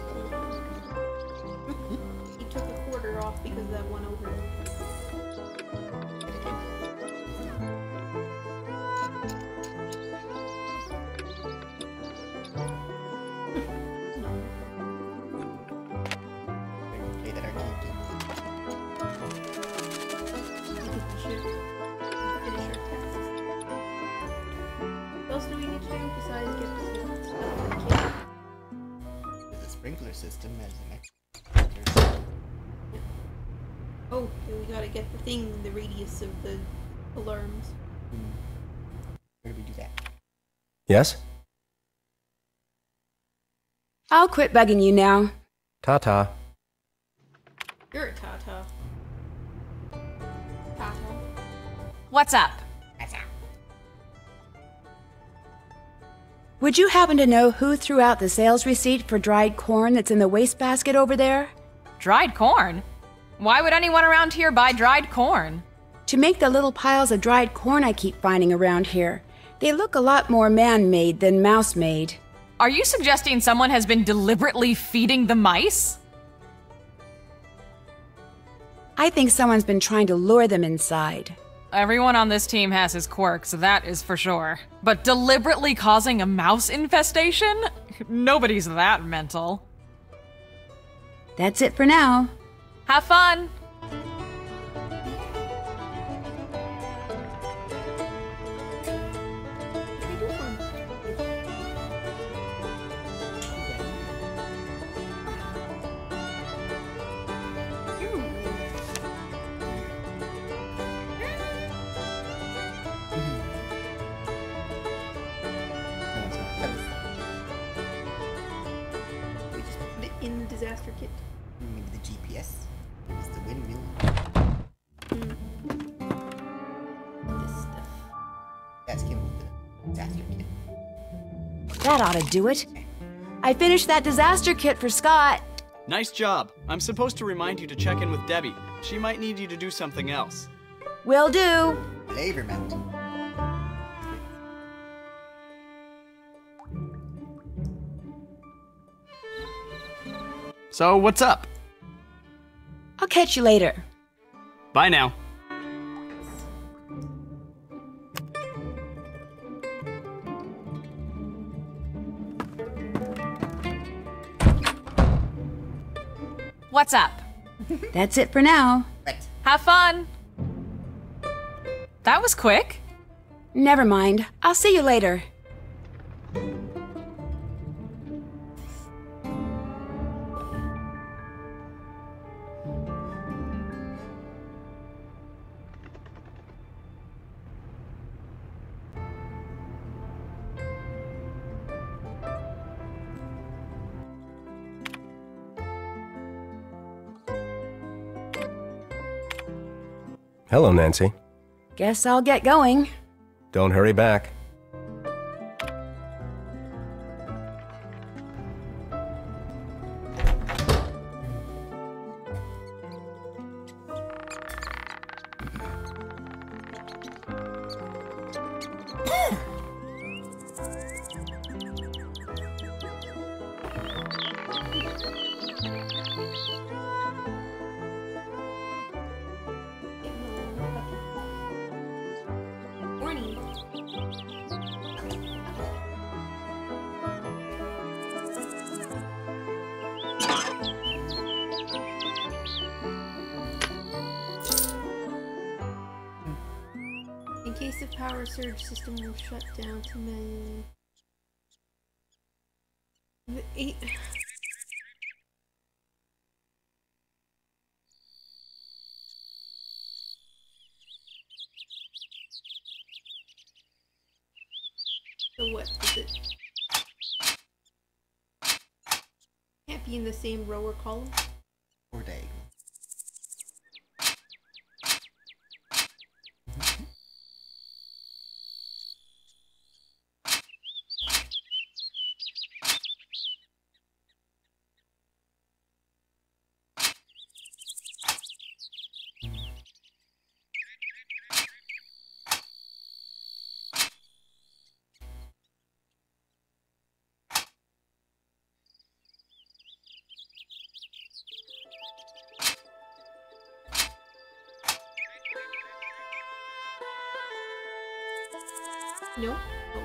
He took a quarter off because of that one over. Play that arcade game. Because we should finish our tasks. What else do we need to do besides get the stuff on the kid? There's a sprinkler system as an extra. Oh, yeah, we gotta get the thing, the radius of the alarms. Where do we do that? Yes? I'll quit bugging you now. Ta-ta. You're a Tata. Tata. What's up? Would you happen to know who threw out the sales receipt for dried corn that's in the wastebasket over there? Dried corn? Why would anyone around here buy dried corn? To make the little piles of dried corn I keep finding around here. They look a lot more man-made than mouse-made. Are you suggesting someone has been deliberately feeding the mice? I think someone's been trying to lure them inside. Everyone on this team has his quirks, that is for sure. But deliberately causing a mouse infestation? Nobody's that mental. That's it for now. Have fun! We just put it in the disaster kit. Maybe the GPS. It's the windmill. This stuff. That's Kim with the disaster kit. That ought to do it. I finished that disaster kit for Scott. Nice job. I'm supposed to remind you to check in with Debbie. She might need you to do something else. Will do. Flavor mount. So, what's up? I'll catch you later. Bye now. What's up? That's it for now. Right. Have fun! That was quick. Never mind. I'll see you later. Hello, Nancy. Guess I'll get going. Don't hurry back. Morning. In case of power surge, system will shut down to me. So what is it? Can't be in the same row or column. Or diagonal. No? Oh.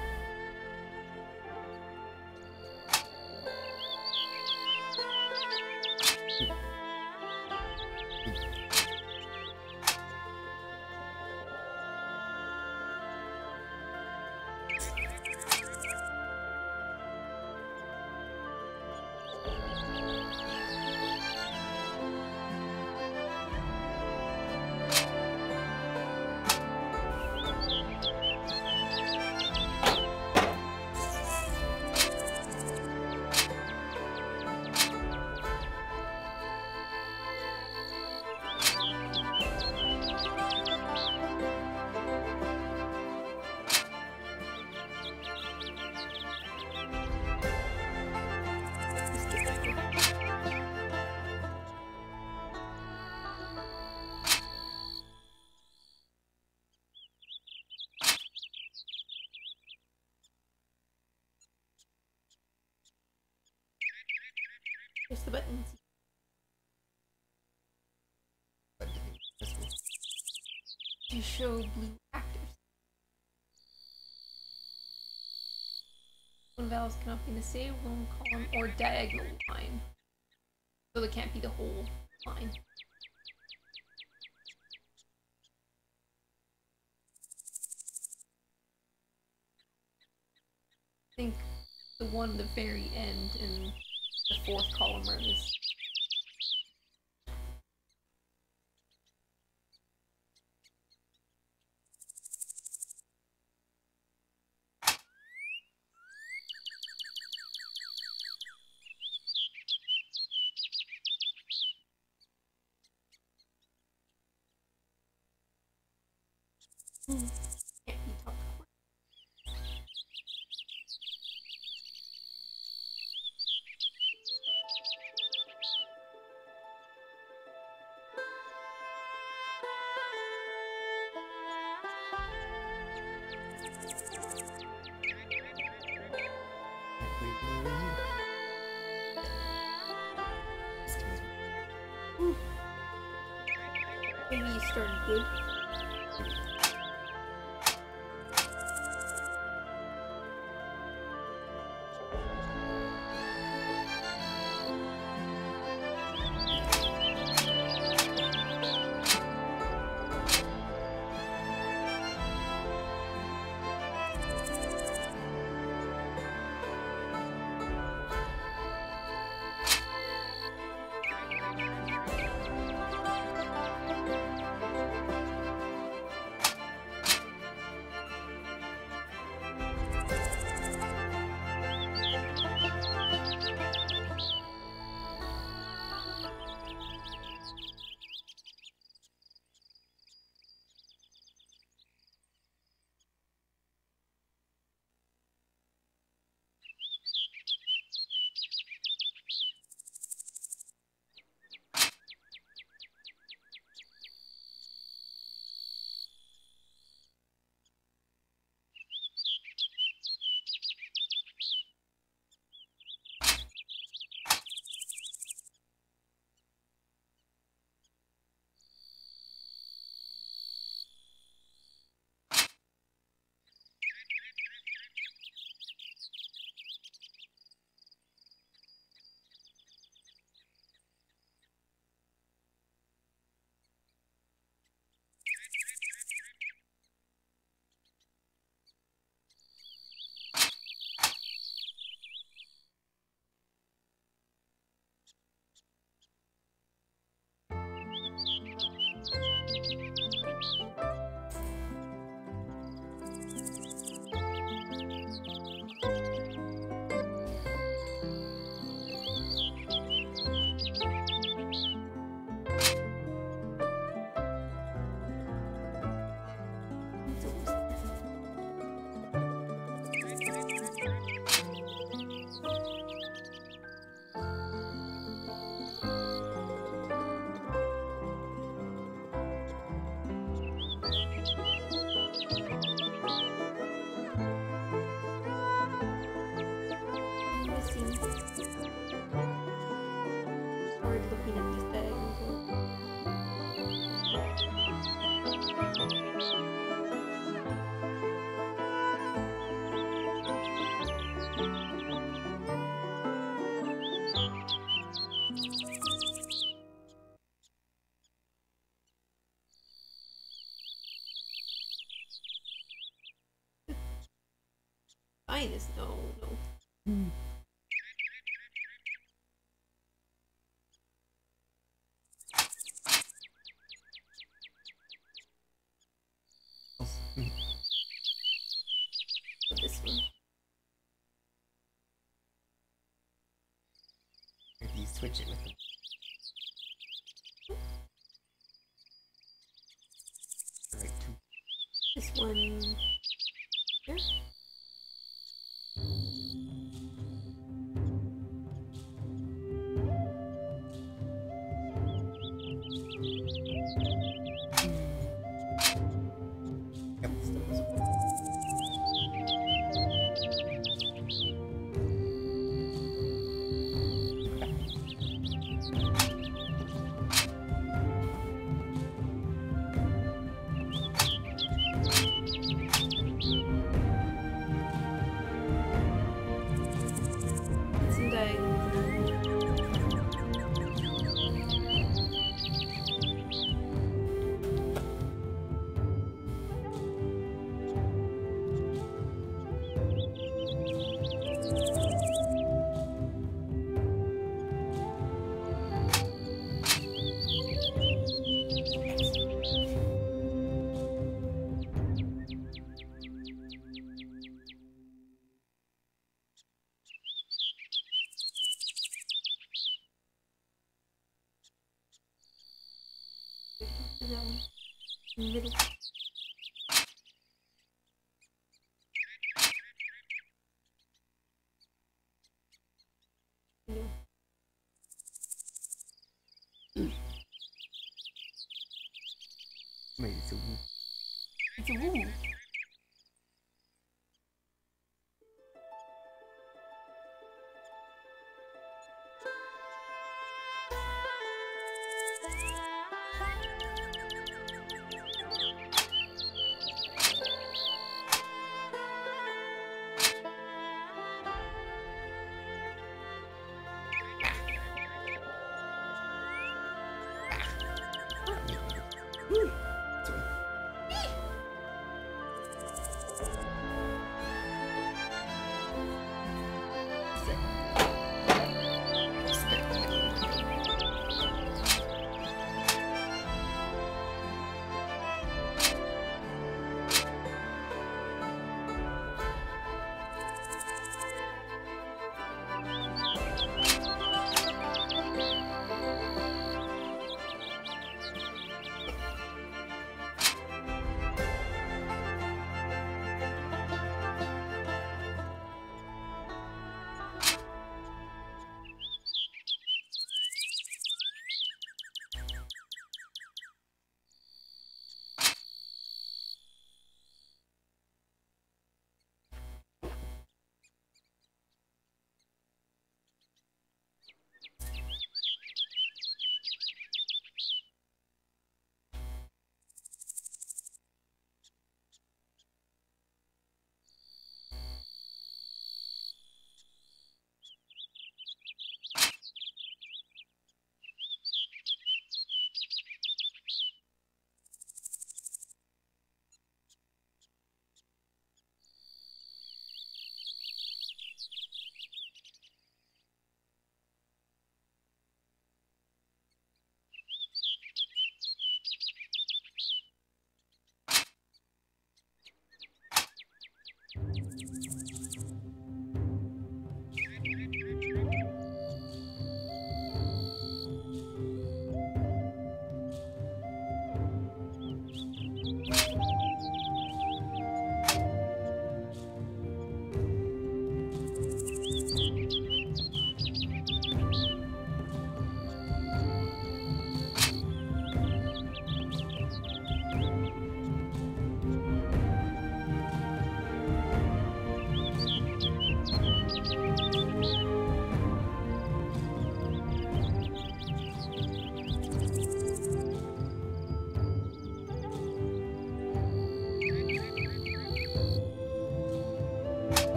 Press the buttons. To show blue actors. One vowels cannot be in the same lone column or diagonal line. So it can't be the whole line. I think the one at the very end and the fourth column are this. Can't be top corner. Maybe you started good. Minus, no. This one. If you switch it with them. Right, two. This one here. Yep, still this one. Middle. Maybe it's a woo. It's a woo.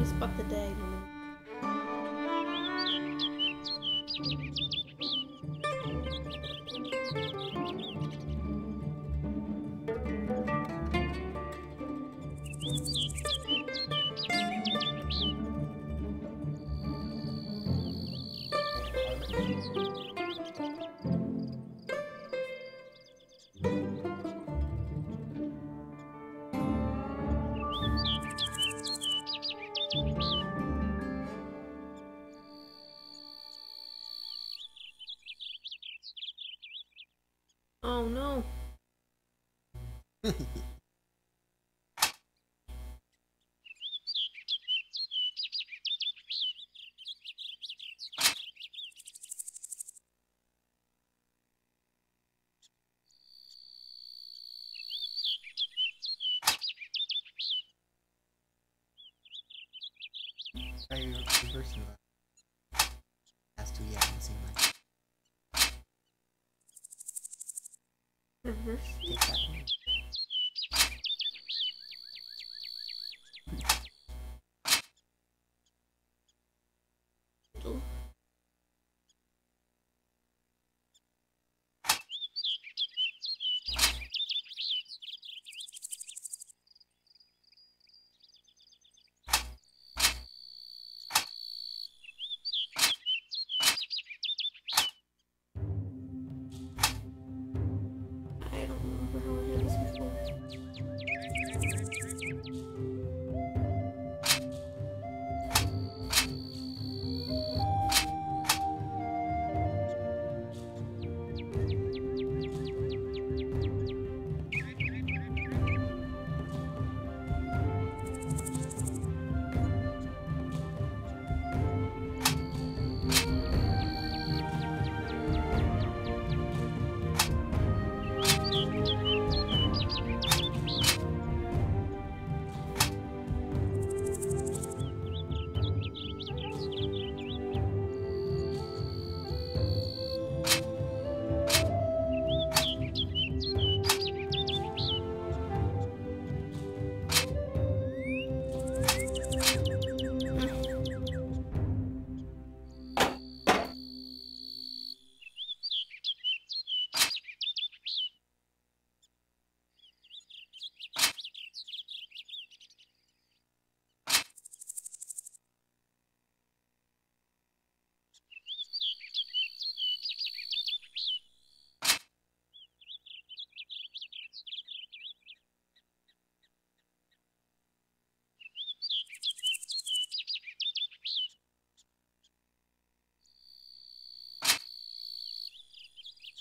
Spot the day, woman. Oh no. Try reversing that. Has to, yeah, it seemed like. Reverse. Take that one. Little. I don't remember how I had this before.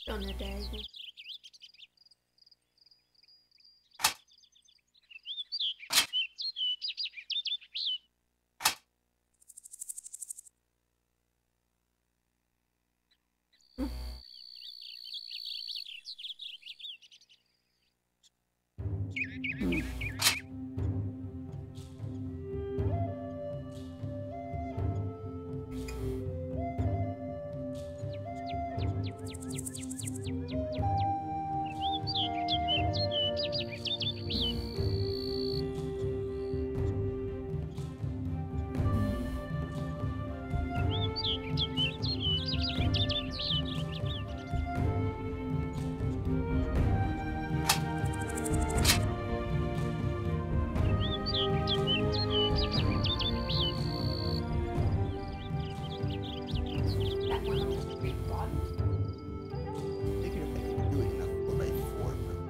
On a diagonal. That one on the straight bottom. Figured if I could do it enough 4x4, but.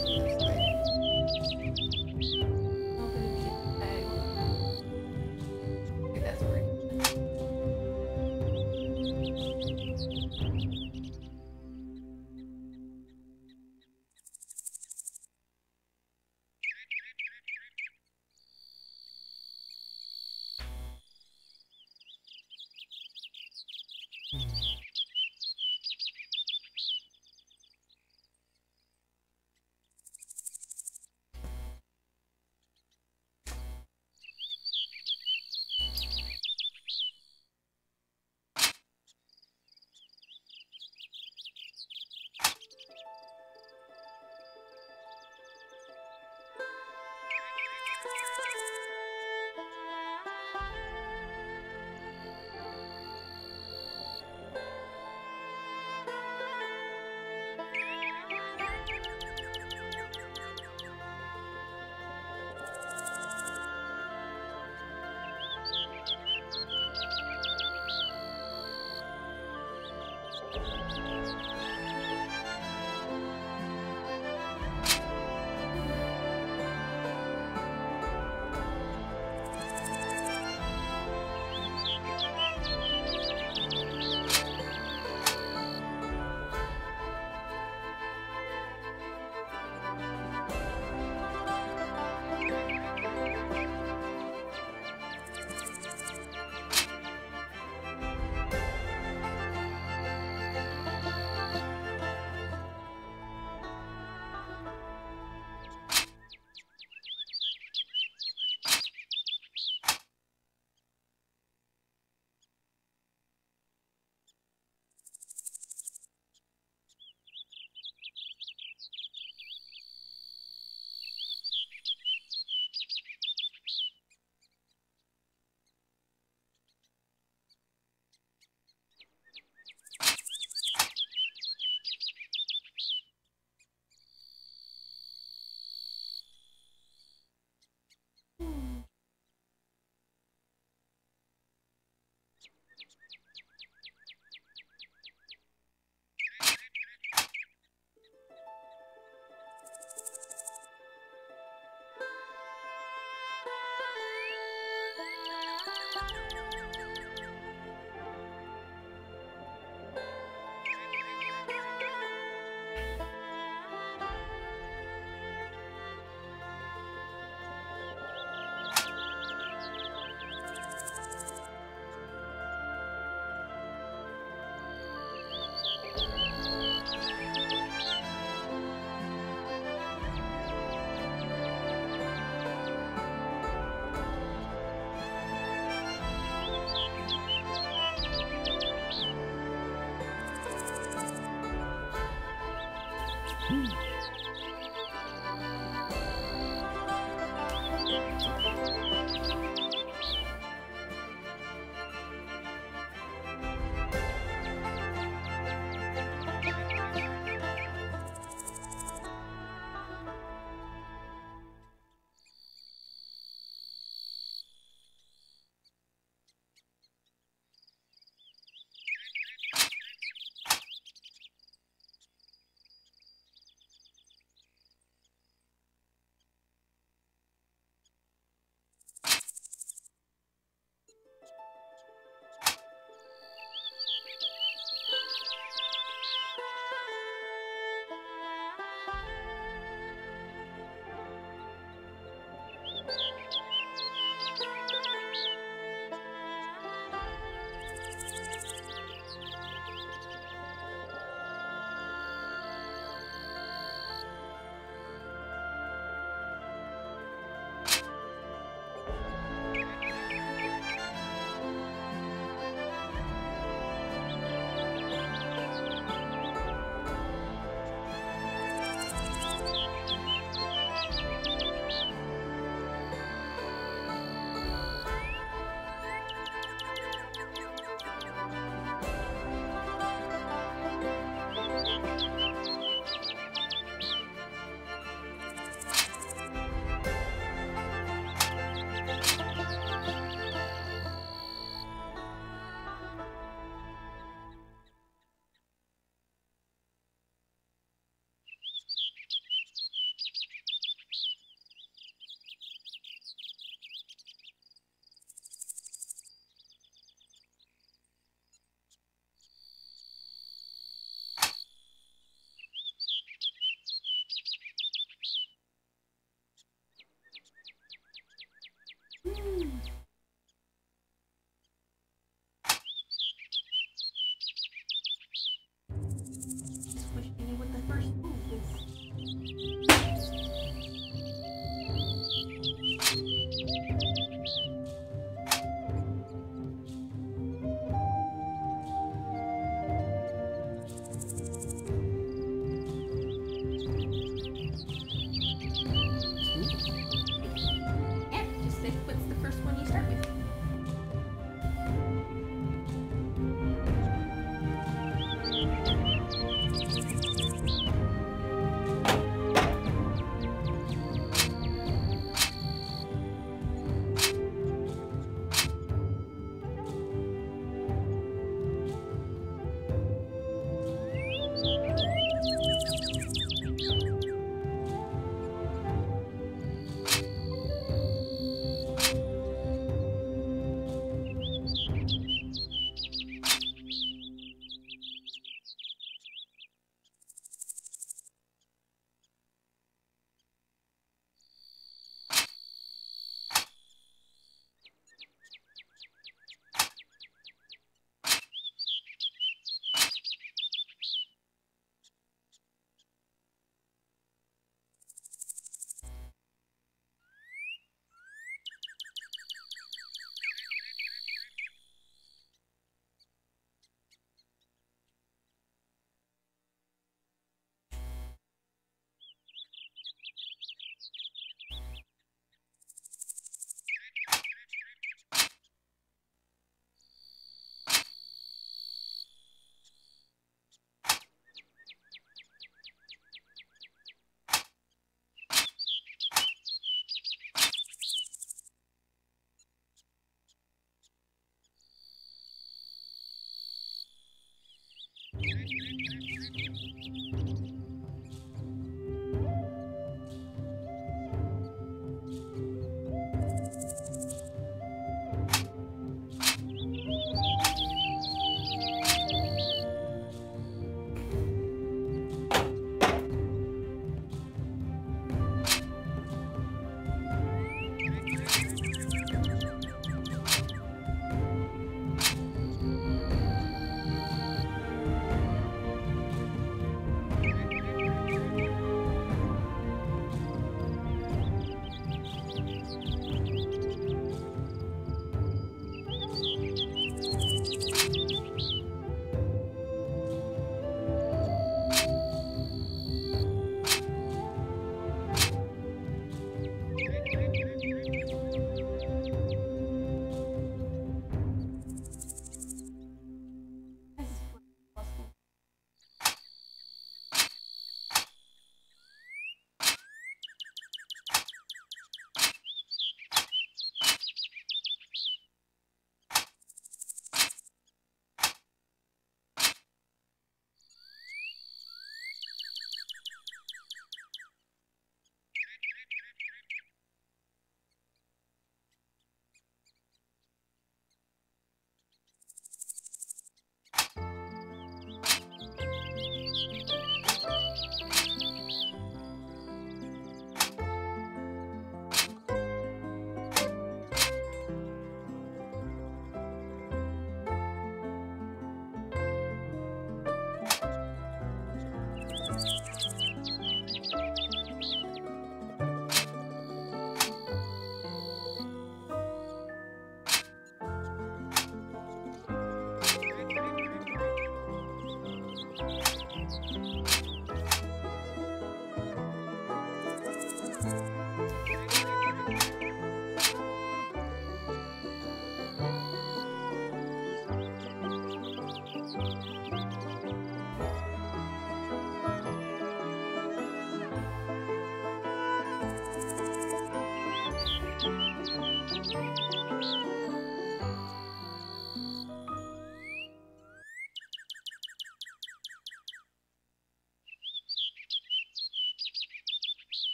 This way. I'm gonna be diagonal. Okay, that's right.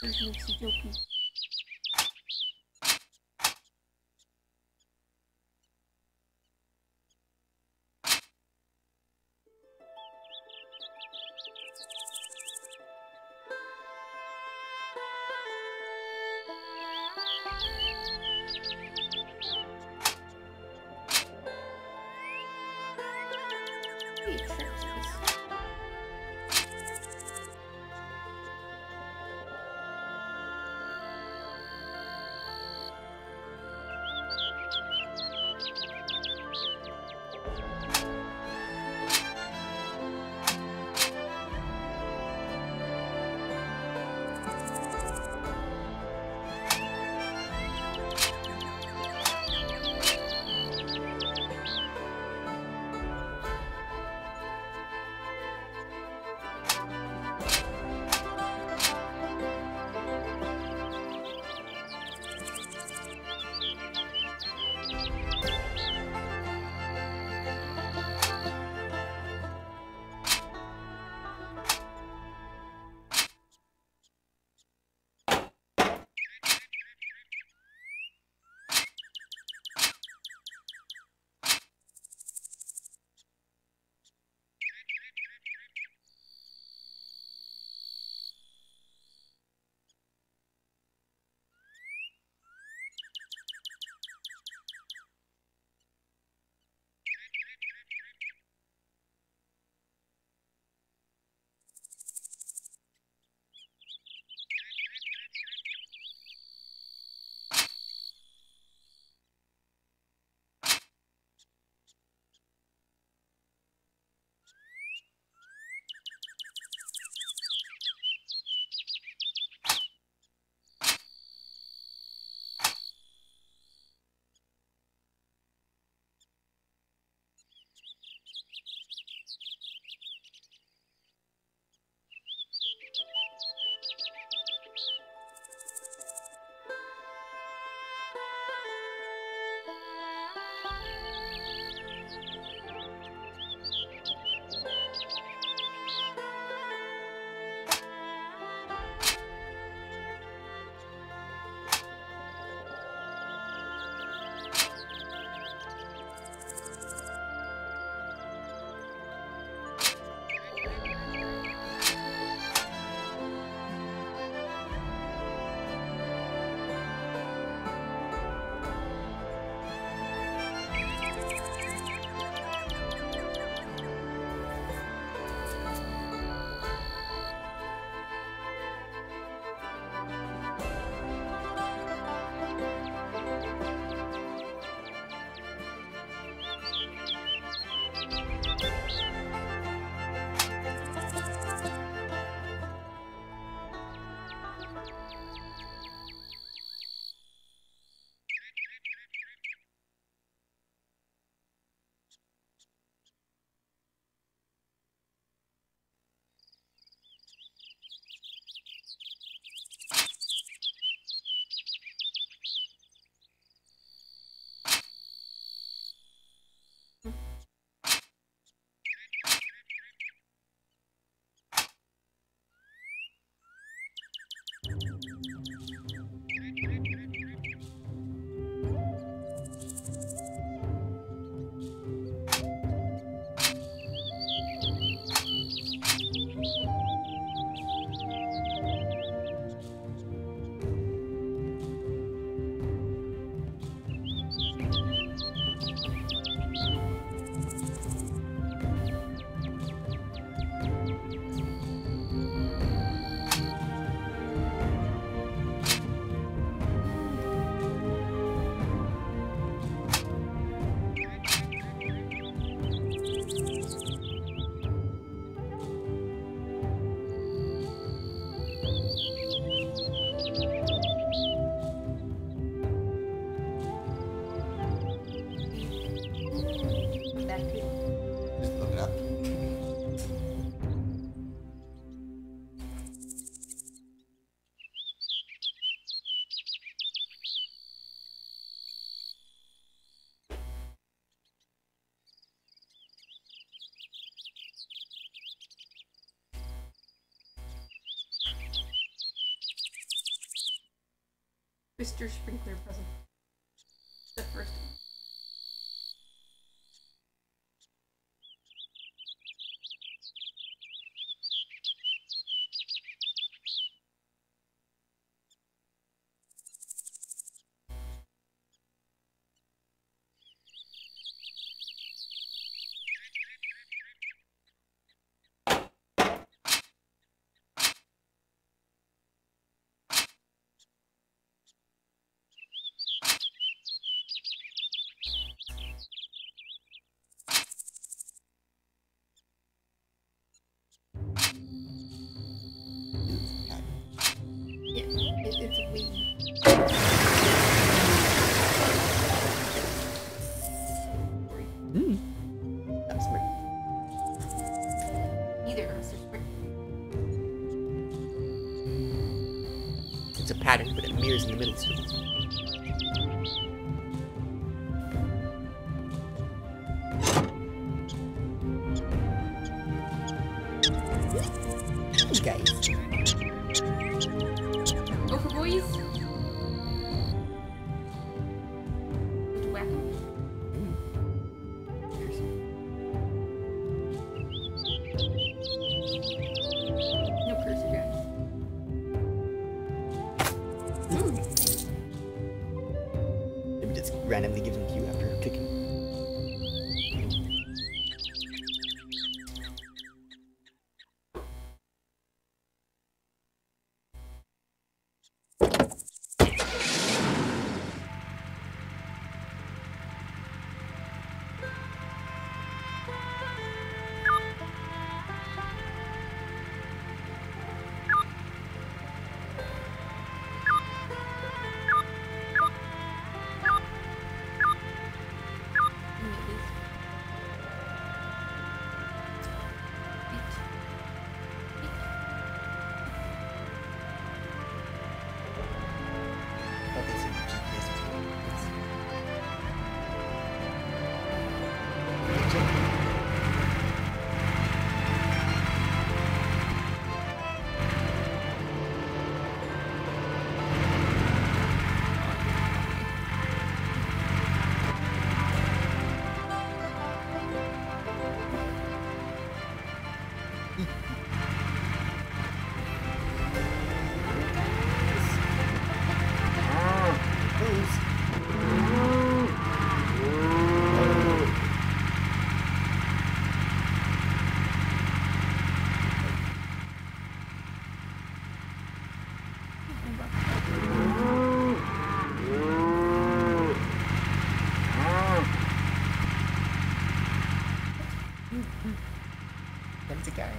Oopsie dokie. Mr. Sprinkler present. The first one. It's a Wii. That's smart. Either Mr. Sprinkler. It's a pattern, but it mirrors in the middle still. Guys. Go for boys. Did you whack him? No cursor, Jack. Maybe just randomly gives them to you after kicking. That's a guy.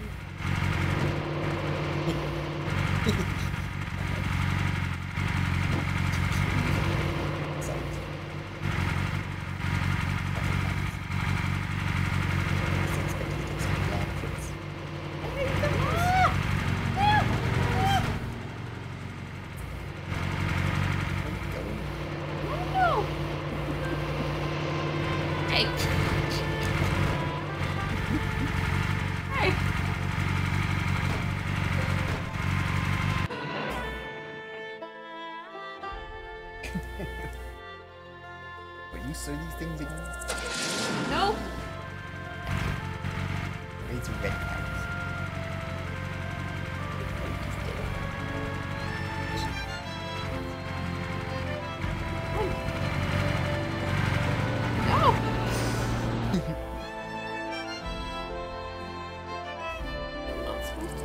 But you saw these things again? No. Raise red cows. No. I'm not supposed to.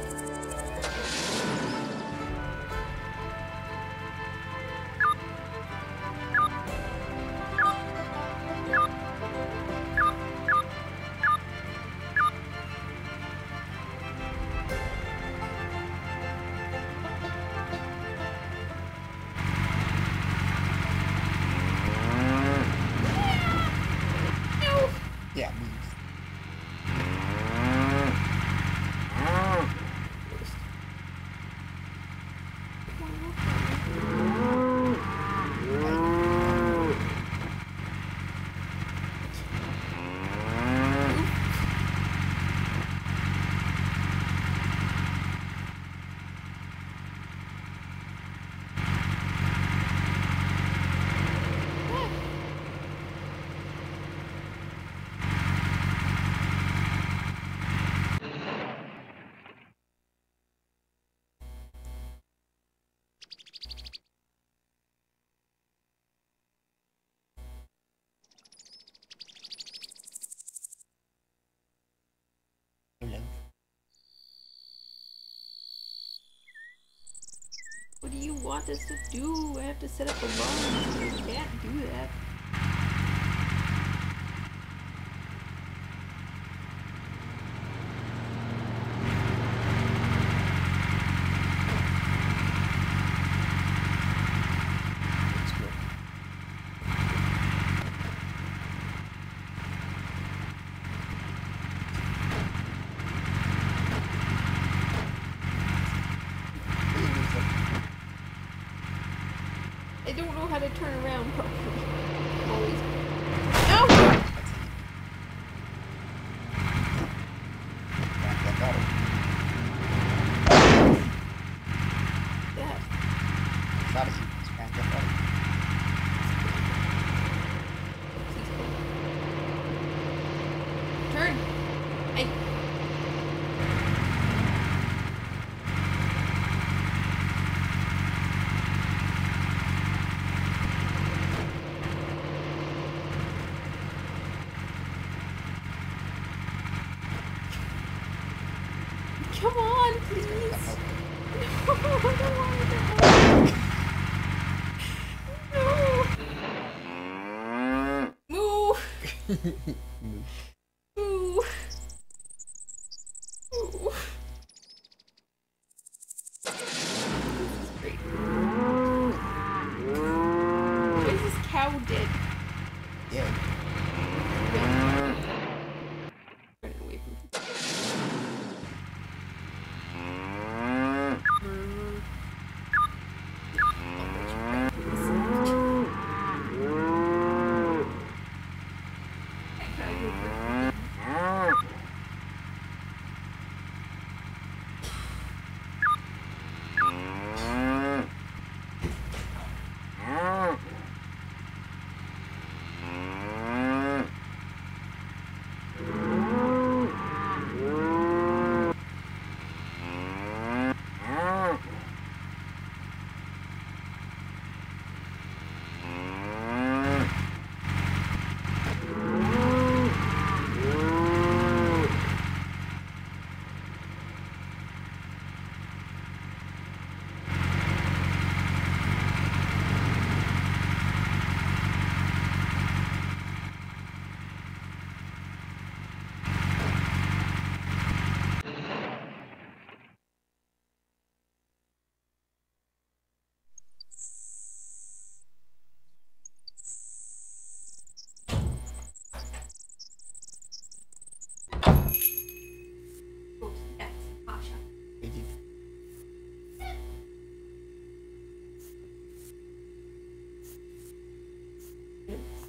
What do you want us to do? I have to set up a bomb. I can't do that. I don't know how to turn around properly. Always. No! That. Turn! I... Come on, please! No, I don't want to. No! Move! Move! Move! This is great. Why is this cow dead? Yeah. Run away from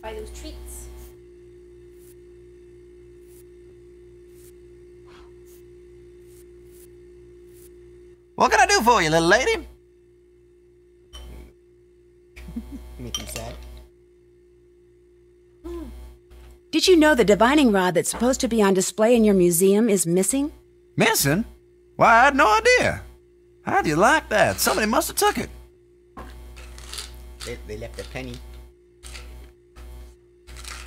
buy those treats. What can I do for you, little lady? Make you sad. Did you know the divining rod that's supposed to be on display in your museum is missing? Missing? Why, I had no idea. How do you like that? Somebody must have took it. They left a penny.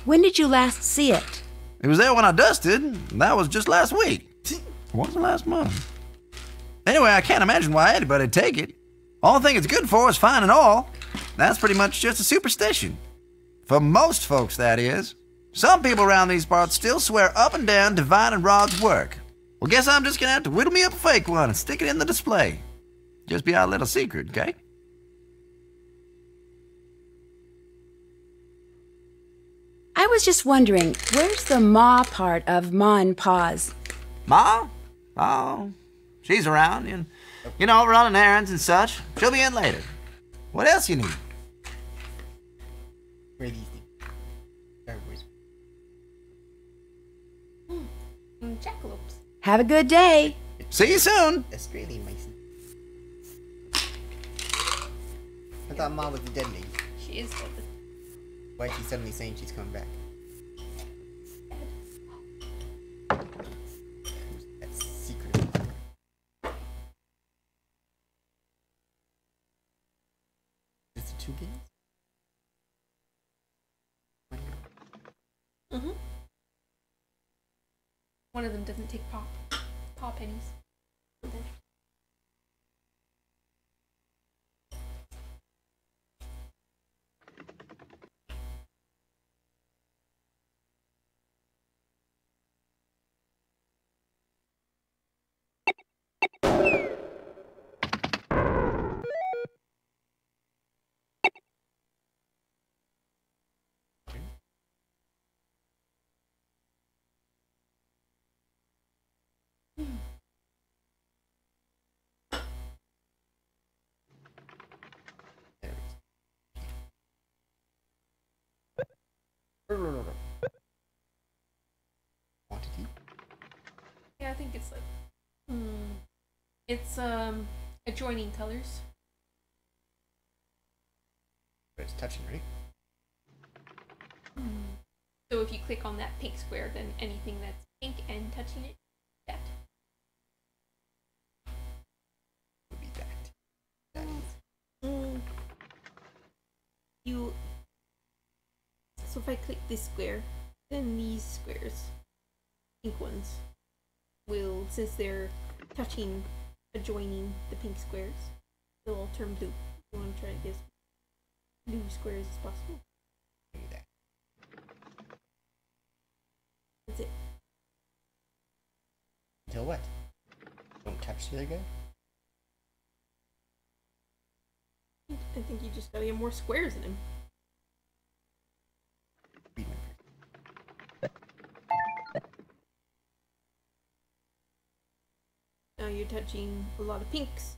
When did you last see it? It was there when I dusted, and that was just last week. It wasn't last month. Anyway, I can't imagine why anybody'd take it. All thing it's good for is fine and all. That's pretty much just a superstition. For most folks, that is. Some people around these parts still swear up and down divining rod's work. Well, guess I'm just gonna have to whittle me up a fake one and stick it in the display. Just be our little secret, okay? I was just wondering, where's the Ma part of Ma and Pa's? Ma? Oh, she's around, and, you know, running errands and such. She'll be in later. What else you need? Where are these things? Everywhere's. Jackalopes. Have a good day. See you soon. Australian mice. I thought Mom was the dead lady. She is dead. Why is she suddenly saying she's coming back? Who's that secret? Is it 2 games? Mm-hmm. One of them doesn't take paw pennies. Quantity? Yeah, I think it's like, it's adjoining colors. But it's touching, right? So if you click on that pink square, then anything that's pink and touching it, that. Would be that. That is. You. So if I click this square, then these squares, pink ones, will, since they're touching, adjoining the pink squares, they'll all turn blue. You want to try to get as blue squares as possible. Maybe that. That's it. Until what? Don't touch the other guy? I think you just gotta get more squares in him. Read my Now you're touching a lot of pinks.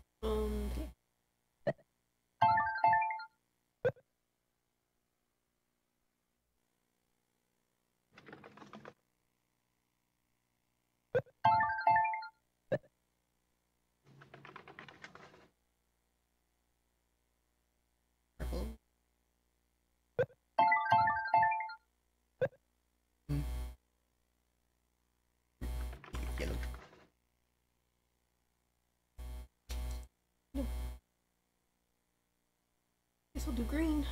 purple. Yellow. Guess I'll do green.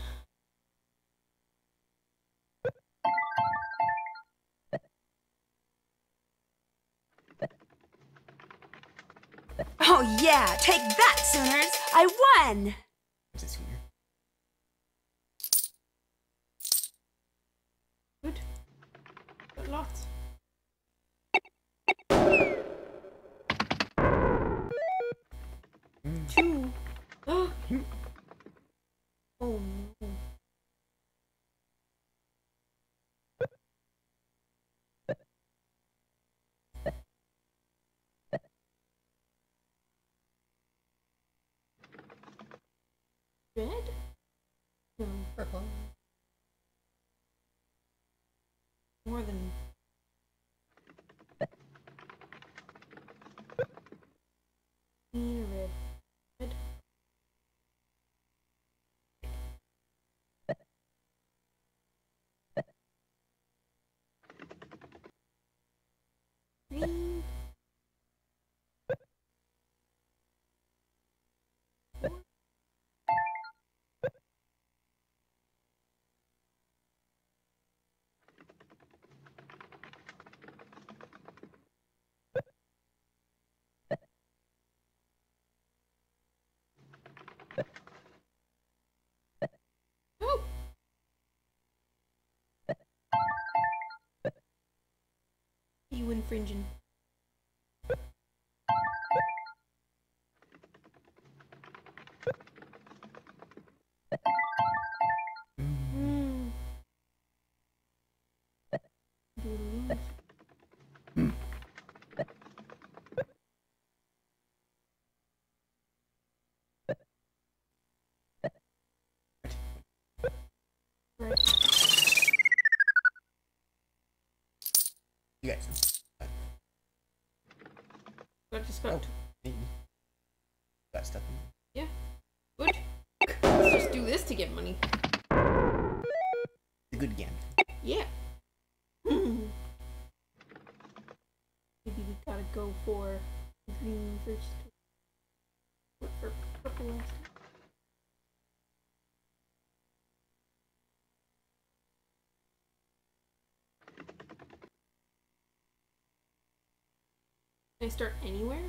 Oh yeah, take that, Sooners! I won! Is it sooner? Good. Got lots. Two. Oh no. Red? No. Purple. More than. Green or red? Red. Green. Oh. You infringing. Mm. Do lose. Right. You guys. I just got. Oh, maybe. Got stuff in Yeah. Good. Let's just do this to get money. the good game. Yeah. Maybe we gotta go for green first. What for purple last? Can I start anywhere?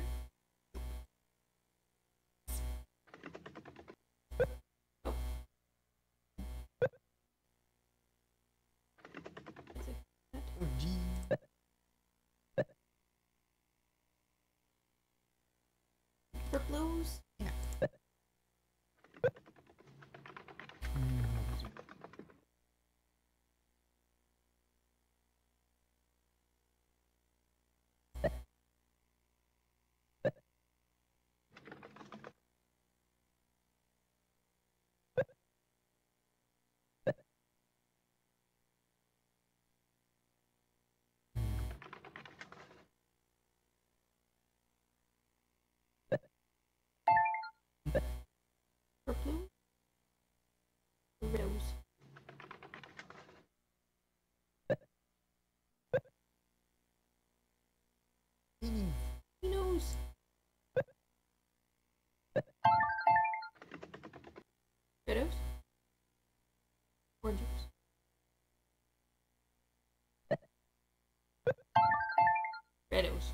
Oh. Is it that? Oh, gee. For blues? Yeah. Shadows.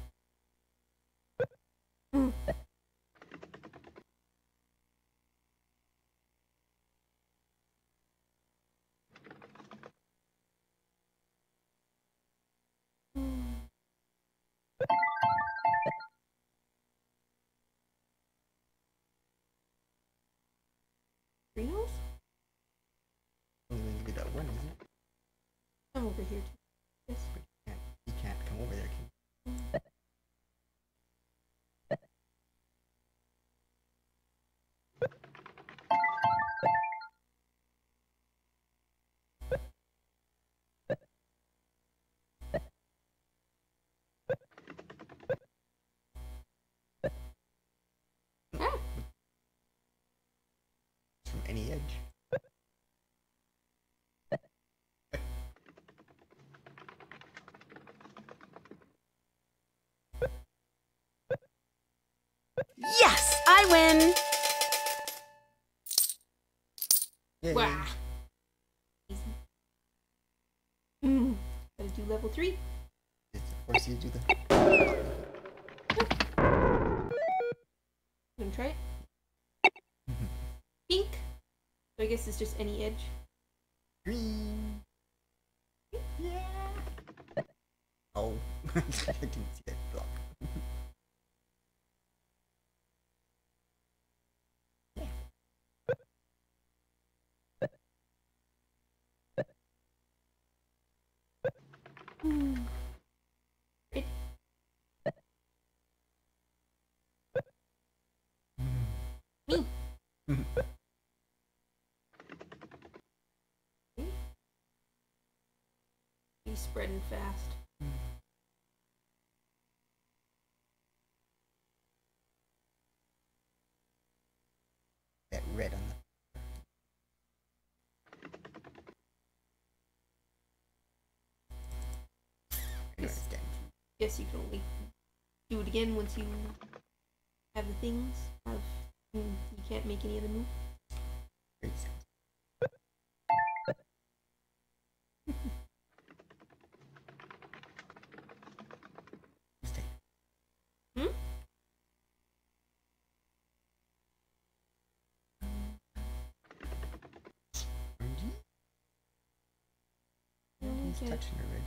Greenhouse? Only gonna do that one, isn't it? I'm over here too. Yes. You can't come over there, can you? Ah. From any edge. Yes, I win! Yay. Wow. Easy. Gotta do level 3. It's force you to do the. Gonna try it. Pink. So I guess it's just any edge. Green. Yeah. Oh, I didn't see that block. It. Me. He's spreading fast. That red on the. Yes. Guess you can only do it again once you have the things. You can't make any other move. Great sound. Mistake. Hmm? Orangey? He's Okay. touching the red.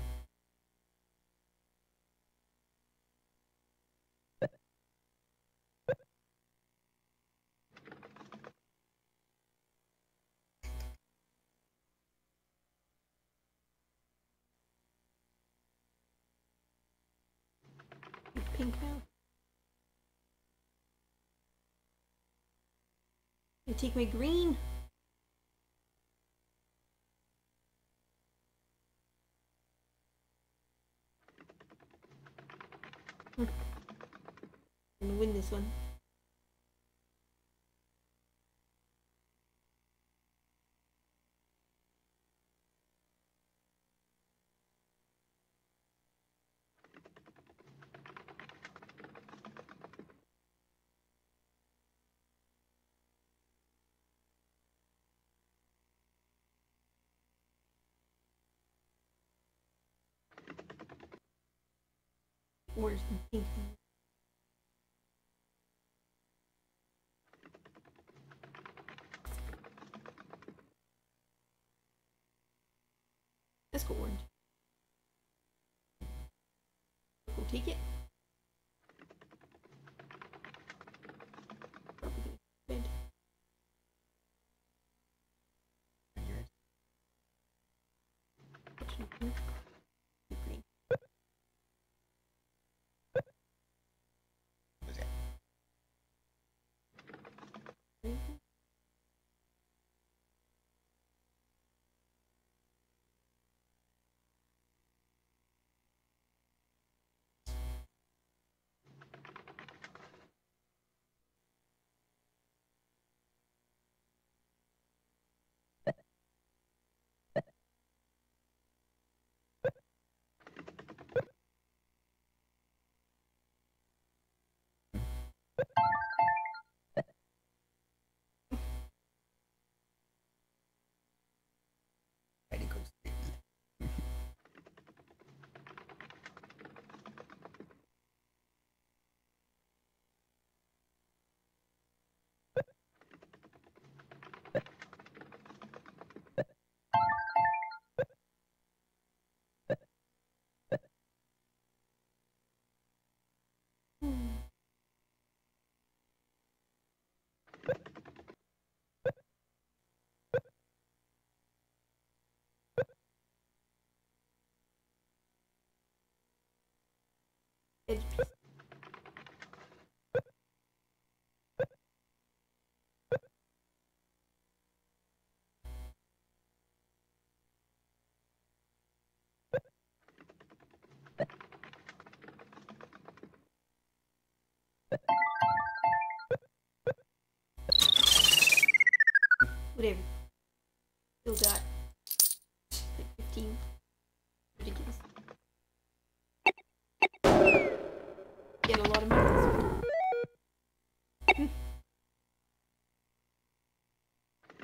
Pink now. I take my green. I'm gonna win this one. Orange and pink. Let's go orange. We'll take it. Probably gonna red. Green. What was that? Green. Whatever. Still got like 15. Ridiculous. Get a lot of money.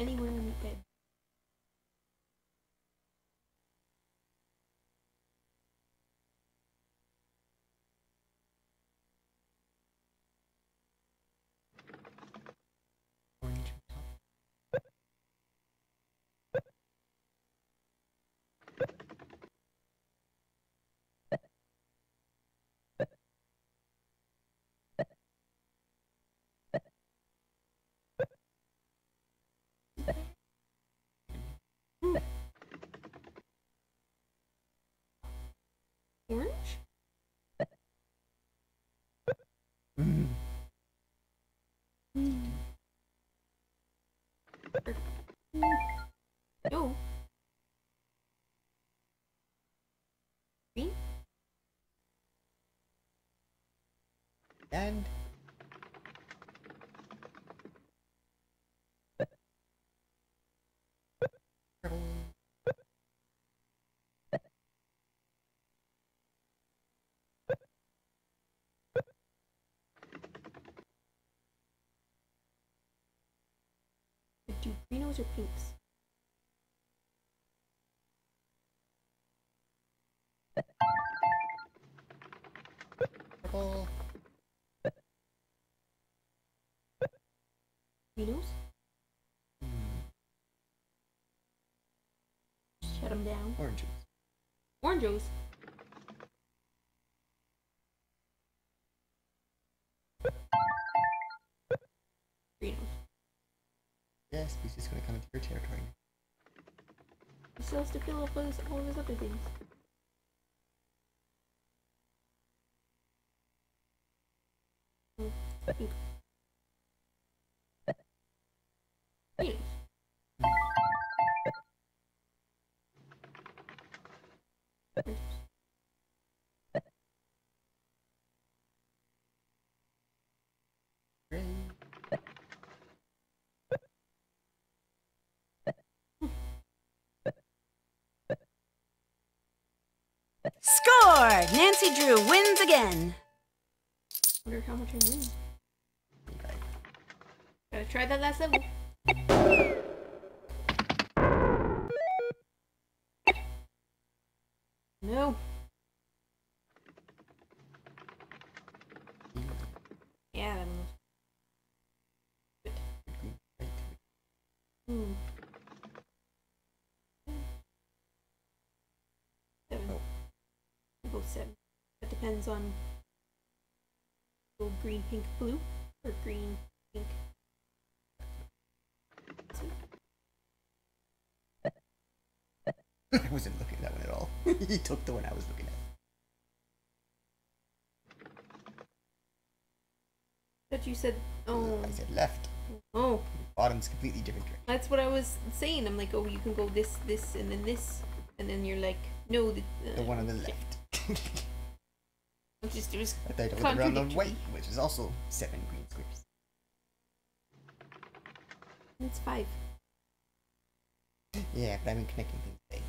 Anywhere in the bed. Orange top. Orange? Mm. No. Green? And purple. Do greenos or pinks? Purple. Greenos? Shut them down. Oranges. Oranges? Greenos. Yes, he's just gonna come into your territory. He still has to fill up all of his other things. Pink. Greenos. Oranges. Green. Score! Nancy Drew wins again. Wonder how much I win. Okay. Gotta try that last level. No. Yeah, that was good. Hmm. 7. Oh. Both 7. That depends on green, pink, blue, or green, pink. I wasn't looking at that one at all. He took the one I was looking at. But you said, oh, I said left. oh, Bottom's completely different direction. that's what I was saying. I'm like, oh, you can go this, and then this, and then you're like, no, The one on the left. it was I thought it was around the contradictory. white, which is also 7 green squares. It's 5. Yeah, but I've been connecting things today.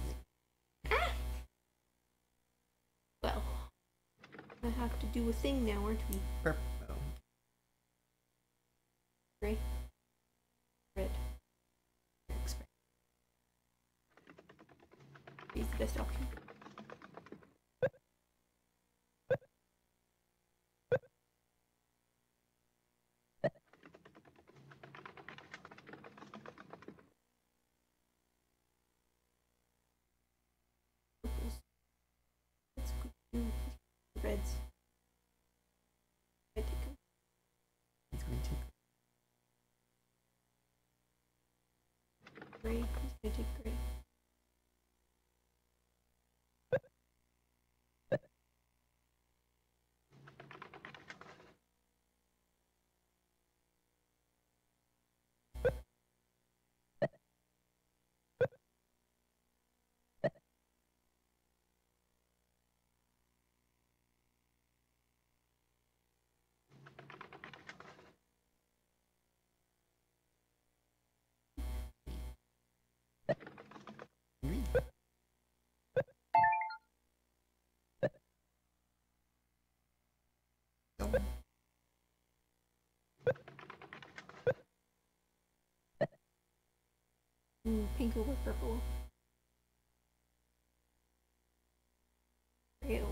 Well, I have to do a thing now, aren't we? Purple. Gray, red. Is the best option. Purples. Let's go do reds. I take them. He's going to take Gray. He's gonna take gray. Pink over purple. Ew.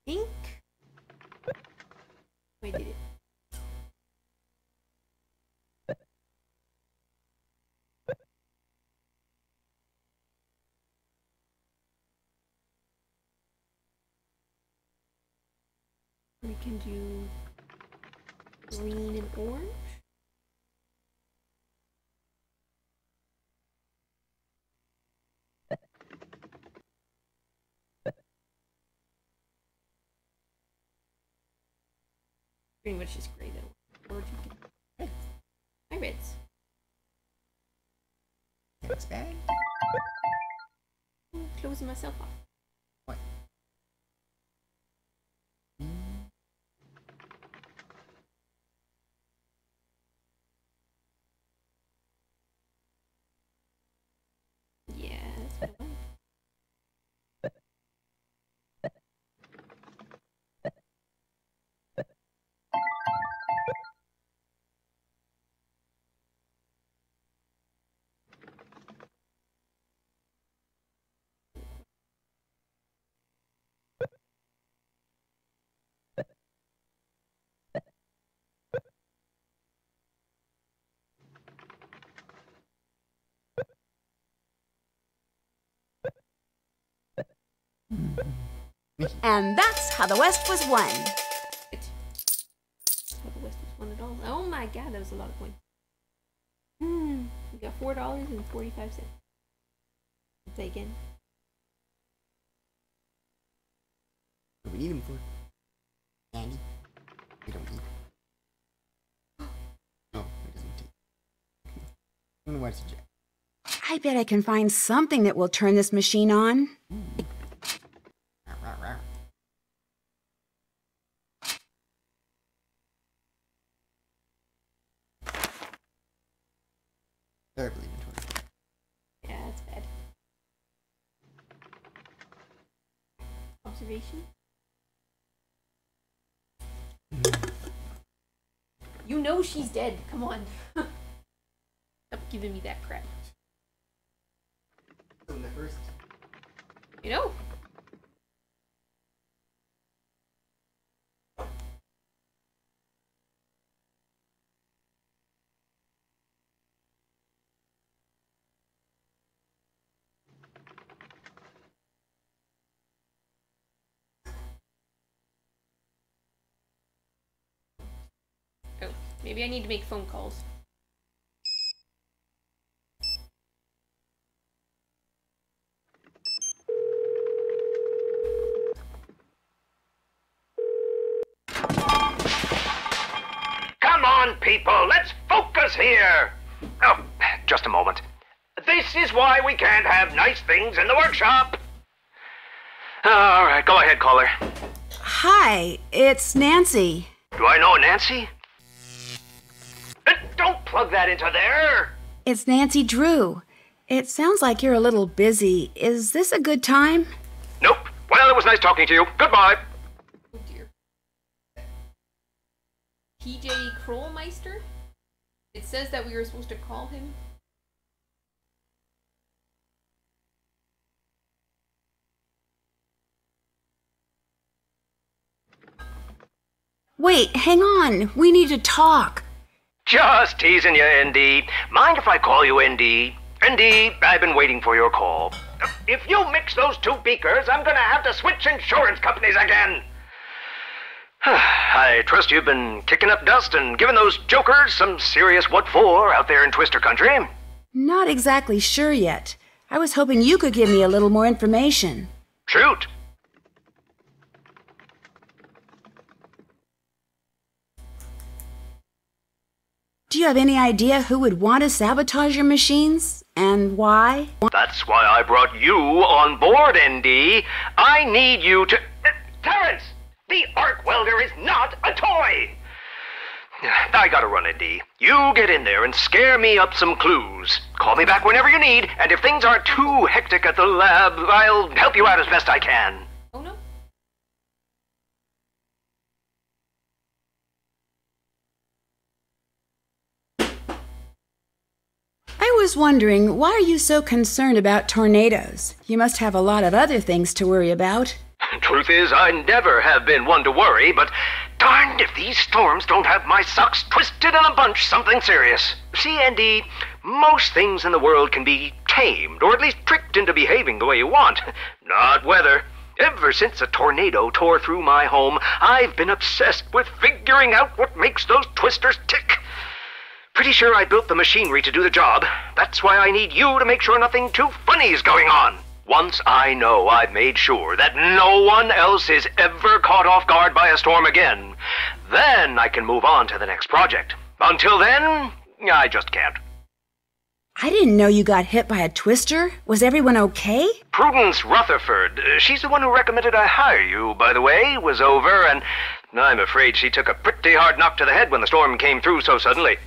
Pink? Wait, did it? We can do green and orange. Pretty much just gray though. Or you can reds. My reds. Looks bad. I'm closing myself off. What? Yeah, that's what I want. And that's how the West was won. How the West was won at all. Oh my god, that was a lot of points. We got $4.45. Say again. What do we need him for? Candy? We don't need. No, he doesn't take. I wonder why it's a jack. I bet I can find something that will turn this machine on. Terrible inventory. Yeah, that's bad. Observation? You know she's dead. Come on. Stop giving me that crap. So in the first. You know? Oh, maybe I need to make phone calls. Come on, people, let's focus here. Oh, just a moment. This is why we can't have nice things in the workshop. All right, go ahead, caller. Hi, it's Nancy. Do I know Nancy? Don't plug that into there. It's Nancy Drew. It sounds like you're a little busy. Is this a good time? Nope. Well, it was nice talking to you. Goodbye. Oh dear. PJ Krollmeister? It says that we were supposed to call him. Wait, hang on. We need to talk. Just teasing you, ND. Mind if I call you ND? ND, I've been waiting for your call. If you mix those two beakers, I'm gonna have to switch insurance companies again. I trust you've been kicking up dust and giving those jokers some serious what for out there in Twister Country. Not exactly sure yet. I was hoping you could give me a little more information. Shoot. Do you have any idea who would want to sabotage your machines? And why? That's why I brought you on board, ND. I need you to... tell The arc welder is not a toy! I gotta run, Indy. You get in there and scare me up some clues. Call me back whenever you need, and if things aren't too hectic at the lab, I'll help you out as best I can. Oh no. I was wondering, why are you so concerned about tornadoes? You must have a lot of other things to worry about. Truth is, I never have been one to worry, but darned if these storms don't have my socks twisted in a bunch something serious. See, Andy, most things in the world can be tamed, or at least tricked into behaving the way you want. Not weather. Ever since a tornado tore through my home, I've been obsessed with figuring out what makes those twisters tick. Pretty sure I built the machinery to do the job. That's why I need you to make sure nothing too funny is going on. Once I know I've made sure that no one else is ever caught off guard by a storm again, then I can move on to the next project. Until then, I just can't. I didn't know you got hit by a twister. Was everyone okay? Prudence Rutherford, she's the one who recommended I hire you, by the way, was over, and I'm afraid she took a pretty hard knock to the head when the storm came through so suddenly.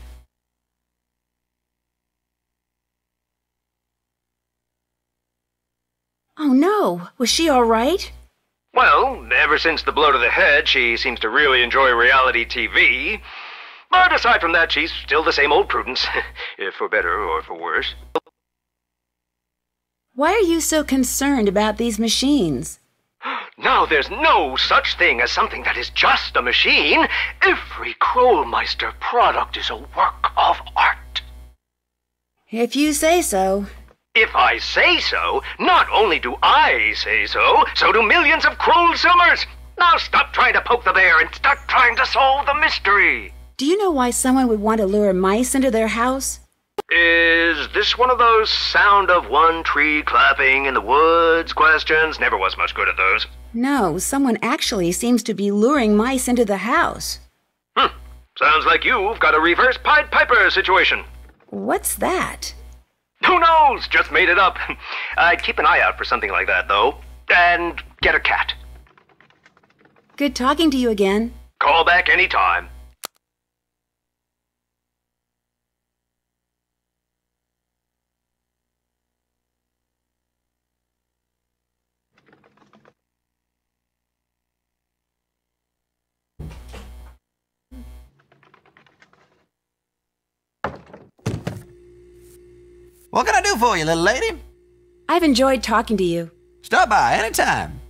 Oh no, was she all right? Well, ever since the blow to the head, she seems to really enjoy reality TV. But aside from that, she's still the same old Prudence, if for better or for worse. Why are you so concerned about these machines? Now, there's no such thing as something that is just a machine. Every Krollmeister product is a work of art. If you say so. If I say so, not only do I say so, so do millions of Kroll Summers. Now stop trying to poke the bear and start trying to solve the mystery. Do you know why someone would want to lure mice into their house? Is this one of those sound of one tree clapping in the woods questions? Never was much good at those. No, someone actually seems to be luring mice into the house. Sounds like you've got a reverse Pied Piper situation. What's that? Who knows? Just made it up. I'd keep an eye out for something like that, though. And get a cat. Good talking to you again. Call back anytime. What can I do for you, little lady? I've enjoyed talking to you. Stop by anytime.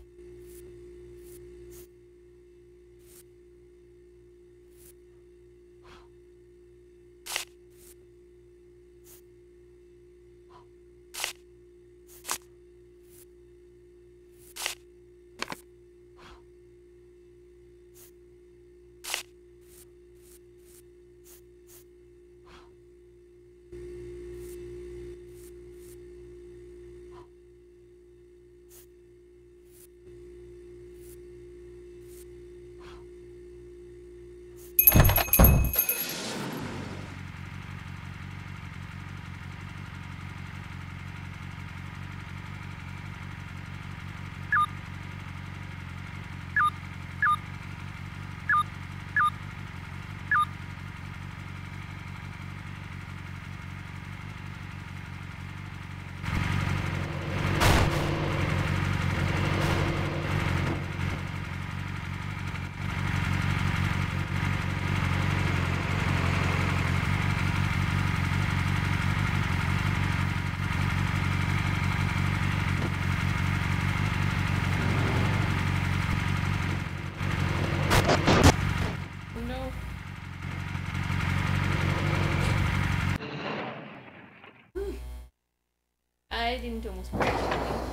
I didn't almost break anything.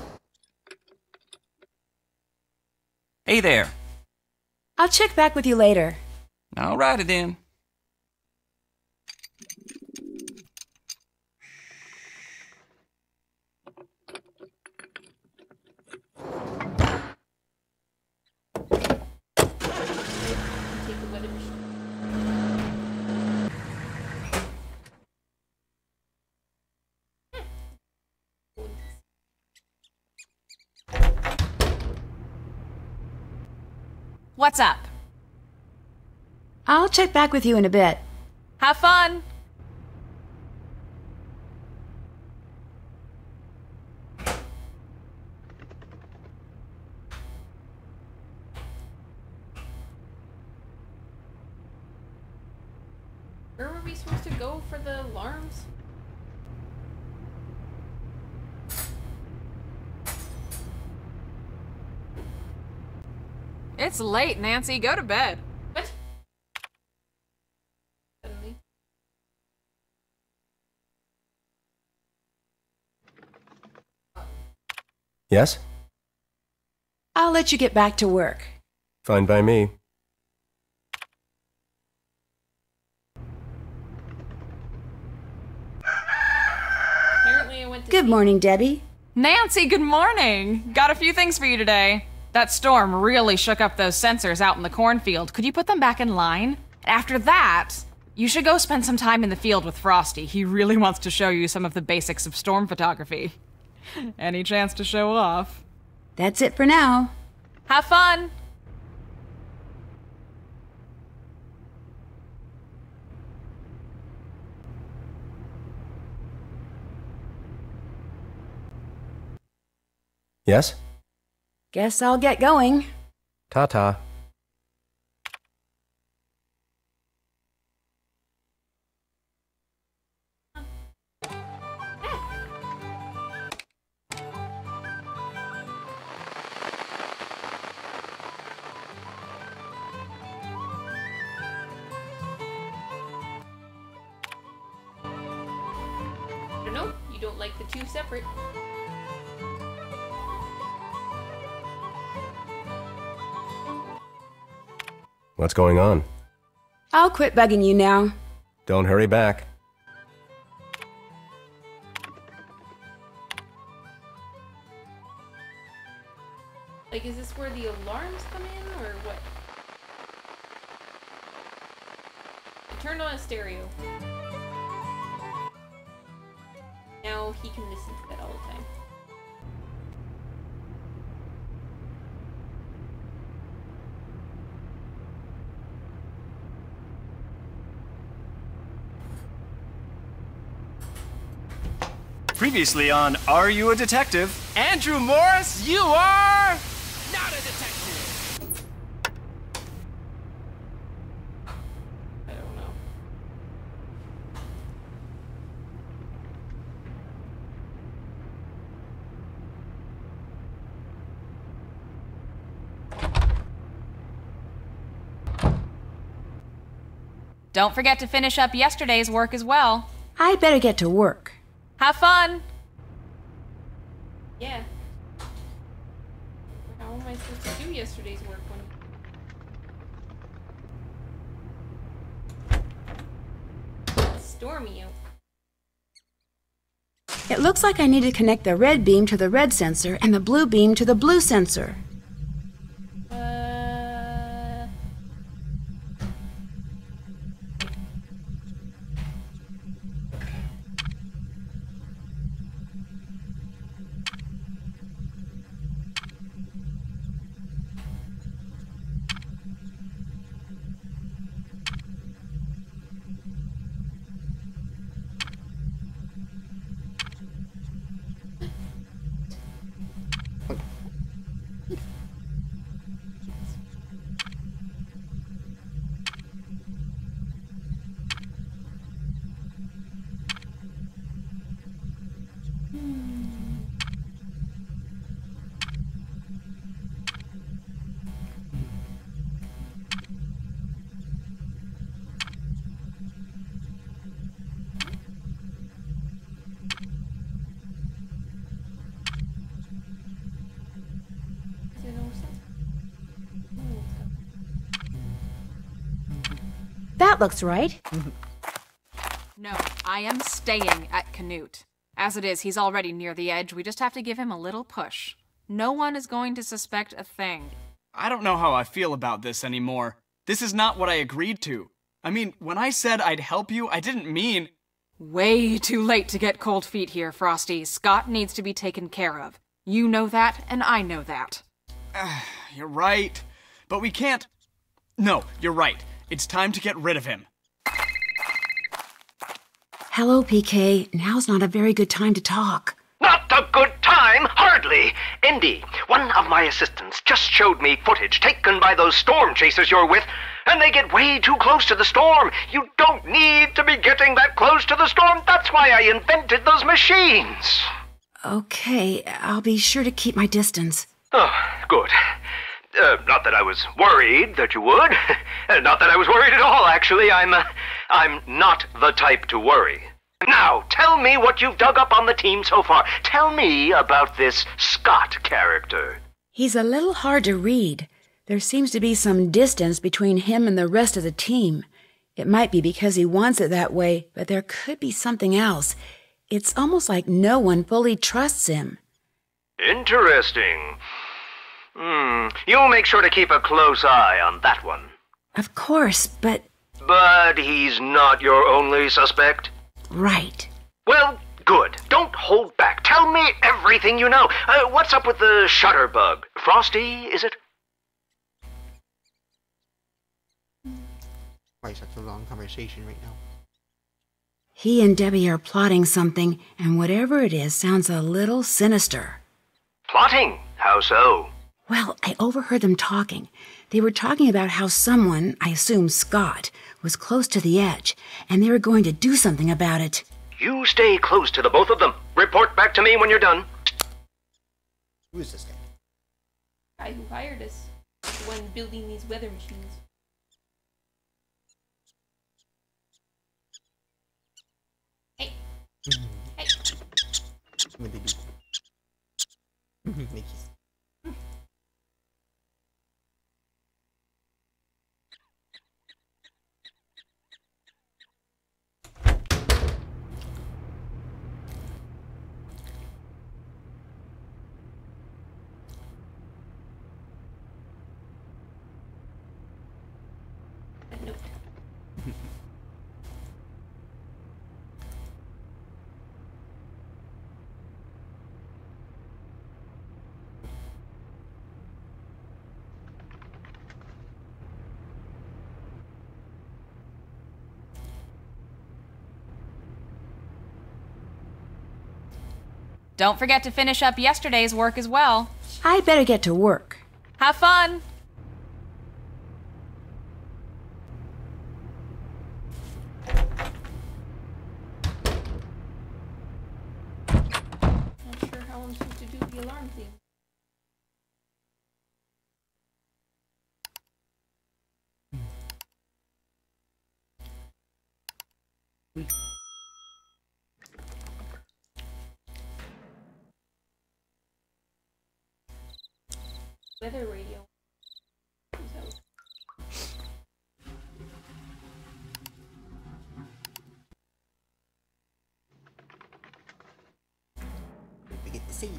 Hey there. I'll check back with you later. Alrighty then. Take the weather machine. What's up? I'll check back with you in a bit. Have fun! Where were we supposed to go for the alarms? It's late, Nancy. Go to bed. What? Suddenly. Yes? I'll let you get back to work. Fine by me. Apparently I went to Good sleep. morning, Debbie. Nancy, good morning. Got a few things for you today. That storm really shook up those sensors out in the cornfield. Could you put them back in line? After that, you should go spend some time in the field with Frosty. He really wants to show you some of the basics of storm photography. Any chance to show off? That's it for now. Have fun! Yes? Guess I'll get going. Ta-ta. I don't know. You don't like the two separate. What's going on? I'll quit bugging you now. Don't hurry back. Like, is this where the alarms come in, or what? I turned on a stereo. Now he can listen to that all the time. Previously on Are You a Detective? Andrew Morris, you are not a detective. I don't know. Don't forget to finish up yesterday's work as well. I better get to work. Have fun! Yeah. How am I supposed to do yesterday's work when it's stormy out? It looks like I need to connect the red beam to the red sensor and the blue beam to the blue sensor. That looks right. No, I am staying at Canute. As it is, he's already near the edge. We just have to give him a little push. No one is going to suspect a thing. I don't know how I feel about this anymore. This is not what I agreed to. I mean, when I said I'd help you, I didn't mean... Way too late to get cold feet here, Frosty. Scott needs to be taken care of. You know that, and I know that. You're right. but we can't... No, you're right. It's time to get rid of him. Hello, PK. Now's not a very good time to talk. Not a good time? Hardly. Indy, one of my assistants just showed me footage taken by those storm chasers you're with, and they get way too close to the storm. You don't need to be getting that close to the storm. That's why I invented those machines. Okay, I'll be sure to keep my distance. Oh, good. Not that I was worried that you would. Not that I was worried at all, actually. I'm not the type to worry. Now, tell me what you've dug up on the team so far. Tell me about this Scott character. He's a little hard to read. There seems to be some distance between him and the rest of the team. It might be because he wants it that way, but there could be something else. It's almost like no one fully trusts him. Interesting. You'll make sure to keep a close eye on that one. Of course, but... But he's not your only suspect? Right. Well, good. Don't hold back. Tell me everything you know. What's up with the shutterbug? Frosty, is it? Why such a long conversation right now? He and Debbie are plotting something, and whatever it is sounds a little sinister. Plotting? How so? Well, I overheard them talking. They were talking about how someone, I assume Scott, was close to the edge, and they were going to do something about it. You stay close to the both of them. Report back to me when you're done. Who is this guy? Guy who hired us. The one building these weather machines. Hey. Hey. What did they do? Mickey's. Nope. Don't forget to finish up yesterday's work as well. I'd better get to work. Have fun! Not sure how I'm supposed to do the alarm thing. Weather radio. We get to see.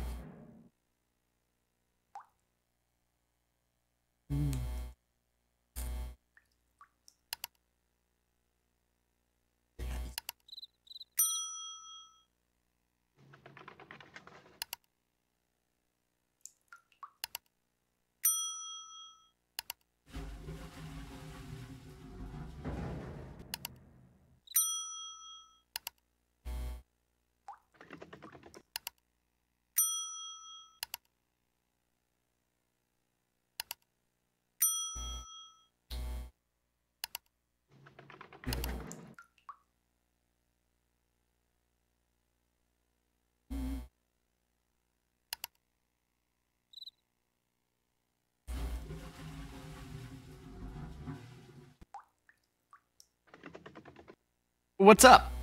What's up?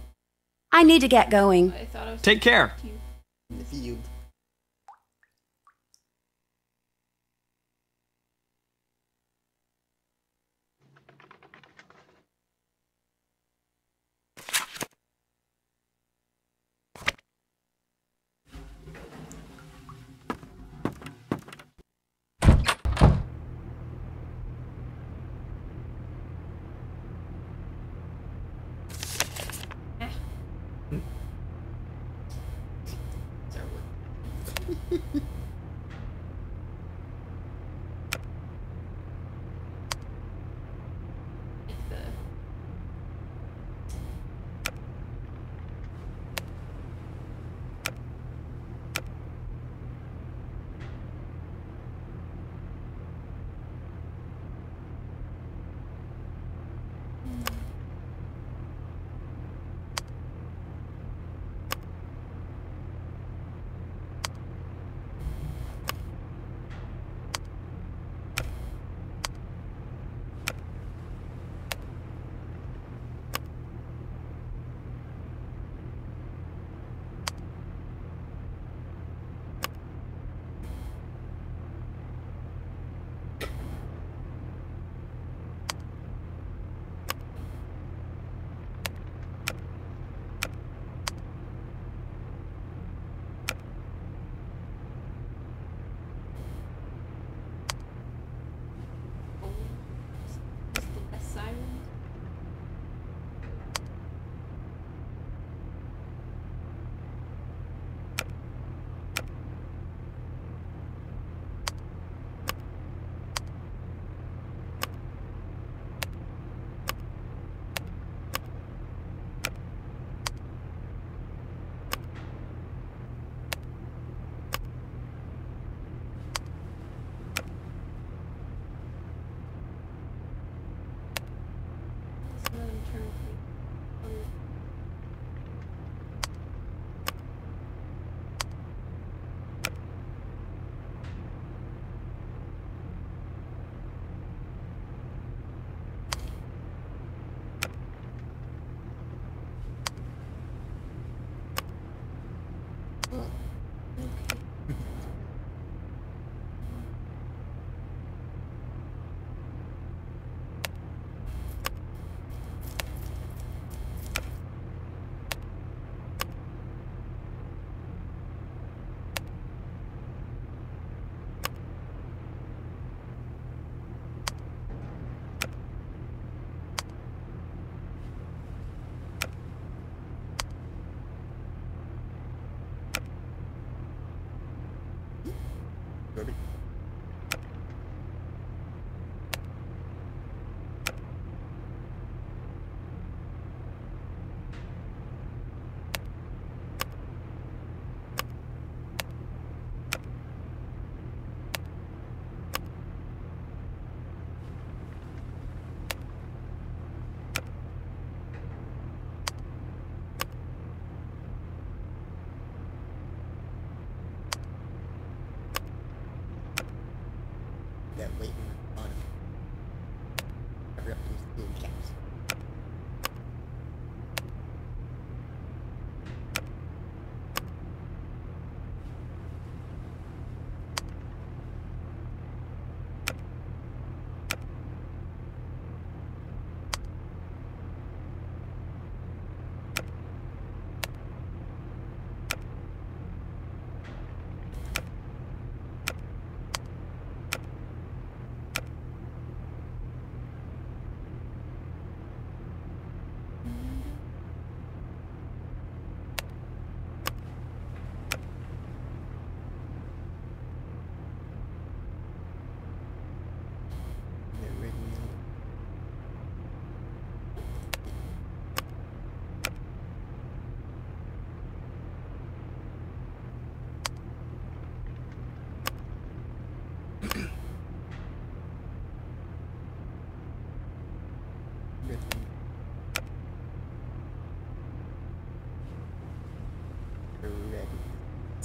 I need to get going. I thought I was Take care. to you. In the field.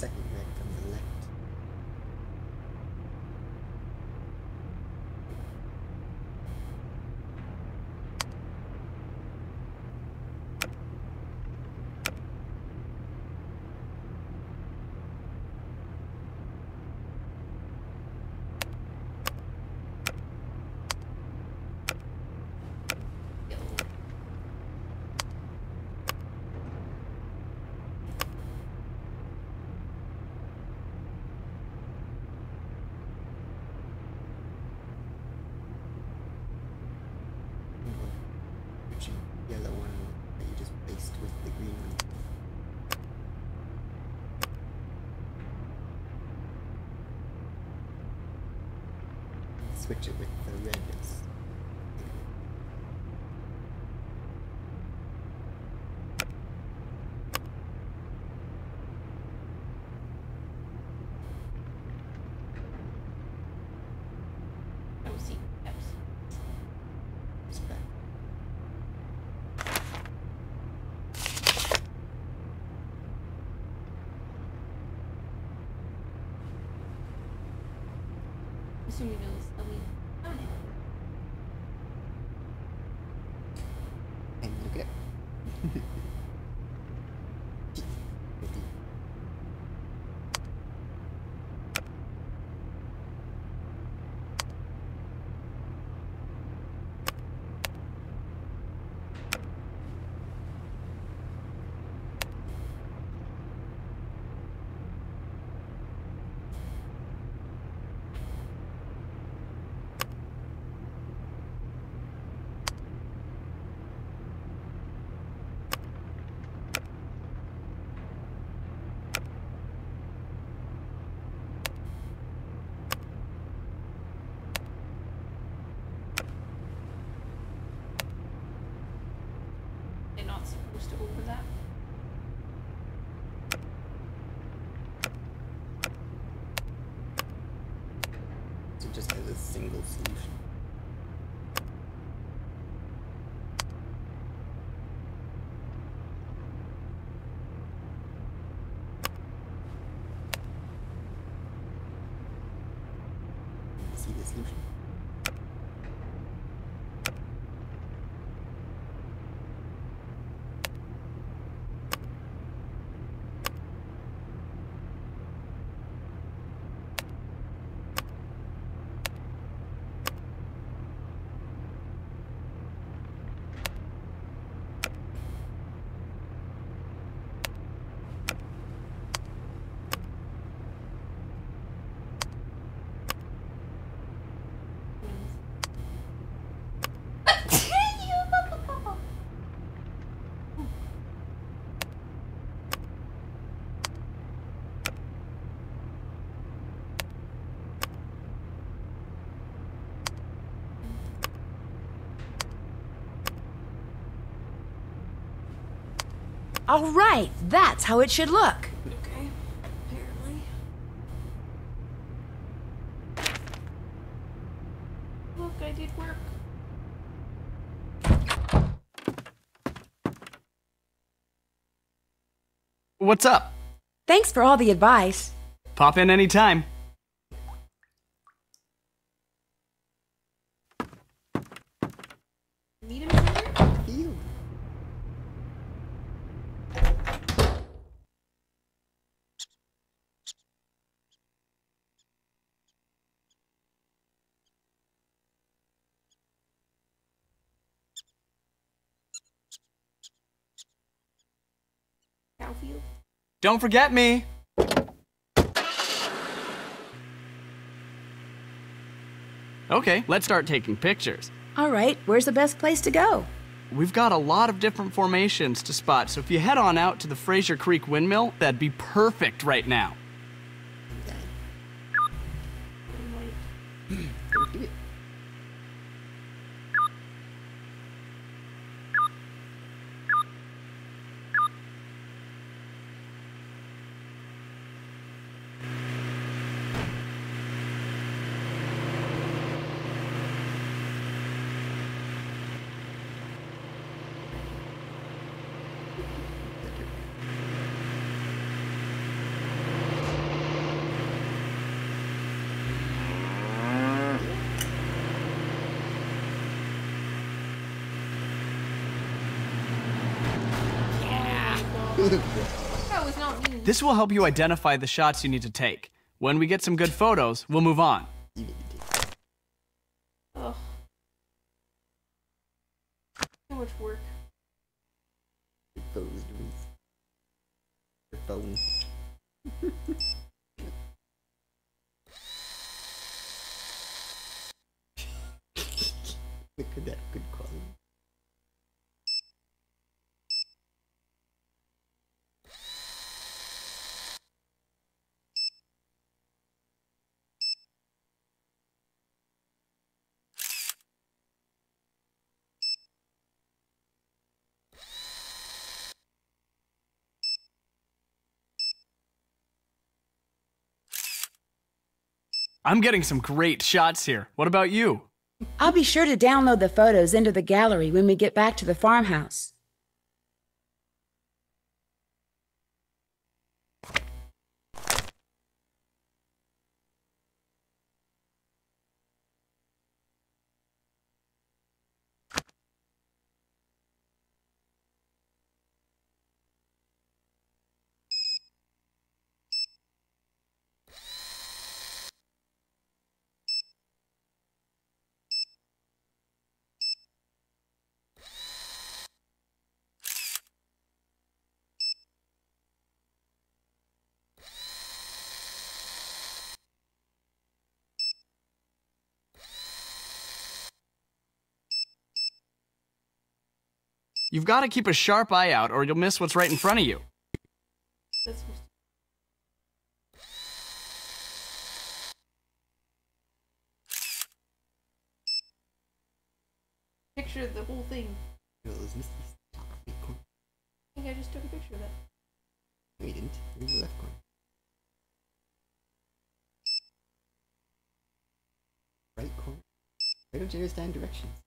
second red from the left. Yellow one that you just placed with the green one. Switch it with the red. Oh, see. Yep. It's back. Assuming those. I mean, And look at they're not supposed to overlap. so just as a single solution. See the solution. All right, that's how it should look. Okay. Apparently. Look, I did work. What's up? Thanks for all the advice. Pop in anytime. Need a minute? Ew. Cowfield? Don't forget me. Okay, let's start taking pictures. All right, where's the best place to go? We've got a lot of different formations to spot, so if you head on out to the Fraser Creek Windmill, that'd be perfect right now. Go do it. That was not me. This will help you identify the shots you need to take. When we get some good photos, we'll move on. Ugh. Too much work. Exposed your phone. Look at that good quality. I'm getting some great shots here. What about you? I'll be sure to download the photos into the gallery when we get back to the farmhouse. You've got to keep a sharp eye out or you'll miss what's right in front of you. That's supposed to picture the whole thing. No, it was missing the top right corner. I think I just took a picture of that. No, you didn't. It was the left corner. Right corner. Why don't you understand directions?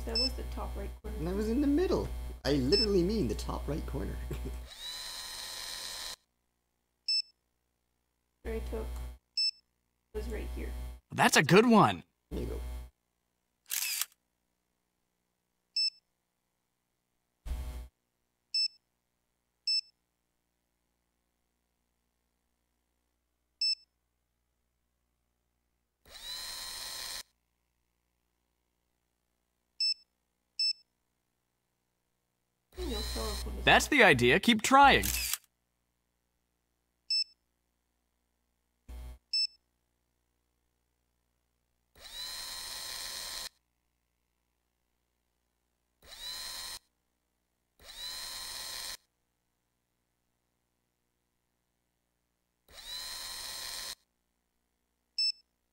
That was the top right corner. And I was in the middle. I literally mean the top right corner. Where I took was right here. That's a good one. There you go. You'll tell us when it's That's the idea. Keep trying.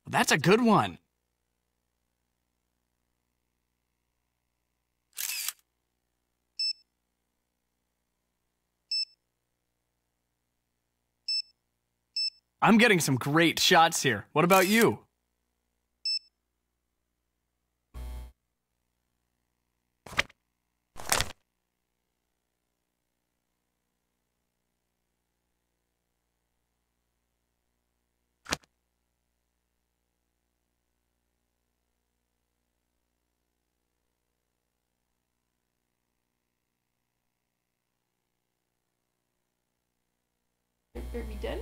That's a good one. I'm getting some great shots here. What about you? Are we done?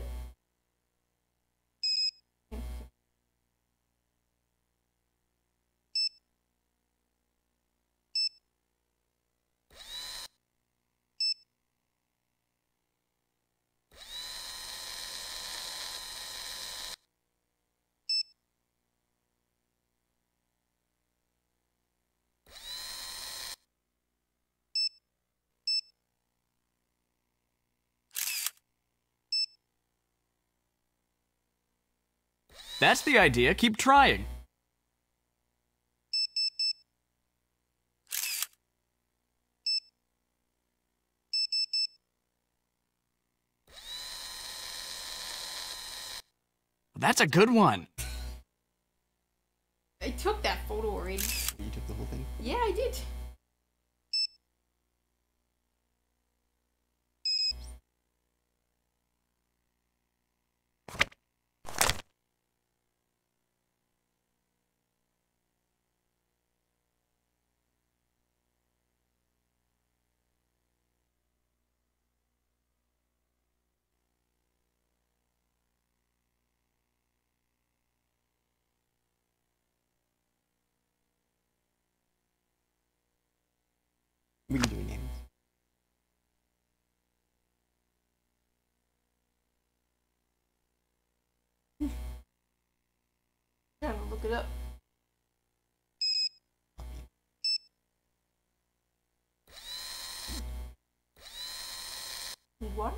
That's the idea. Keep trying. That's a good one. I took that photo already. You took the whole thing? Yeah, I did. Look it up. Need water?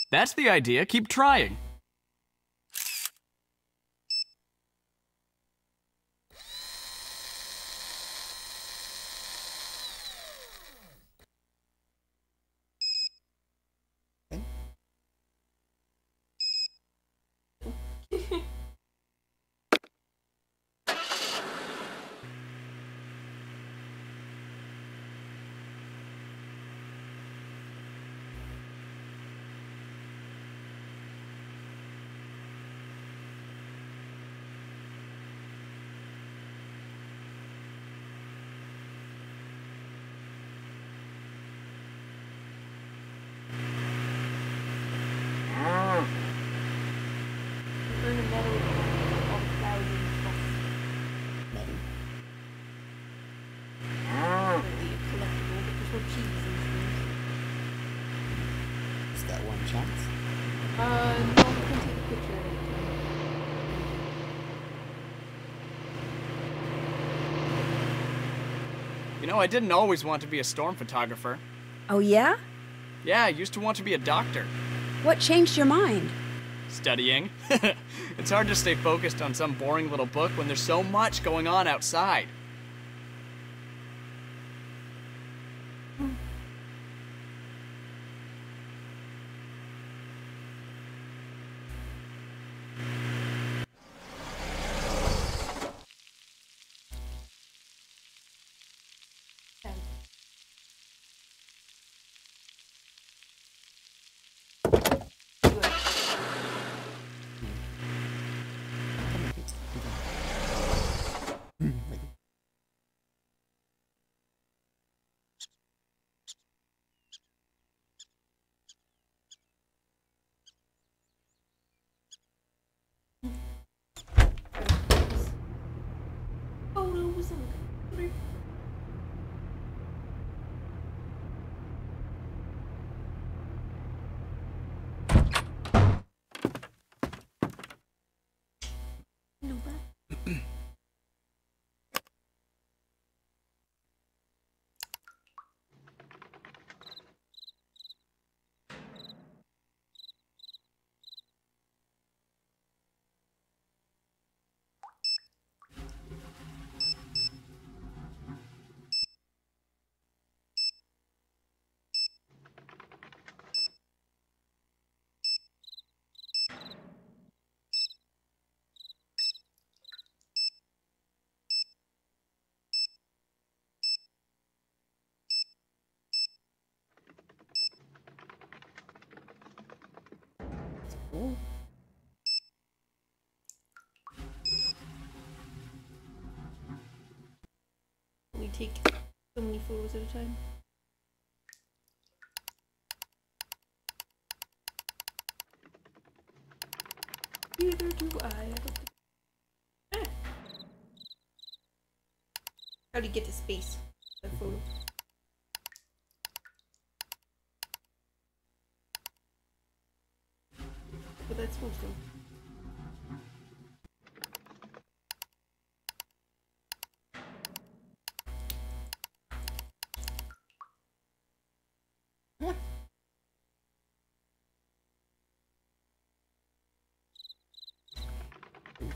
That's the idea. Keep trying. Burn the metal and all the flowers and stuff. Metal. Apparently a collectible, but there's no cheese in these things. Is that one chance? No, you can take a picture of it. You know, I didn't always want to be a storm photographer. Oh, yeah? Yeah, I used to want to be a doctor. What changed your mind? Studying. It's hard to stay focused on some boring little book when there's so much going on outside. Photos and no bad. Oh. We take so many photos at a time. Neither do I. Ah. How do you get to space? That photo. But that's supposed to.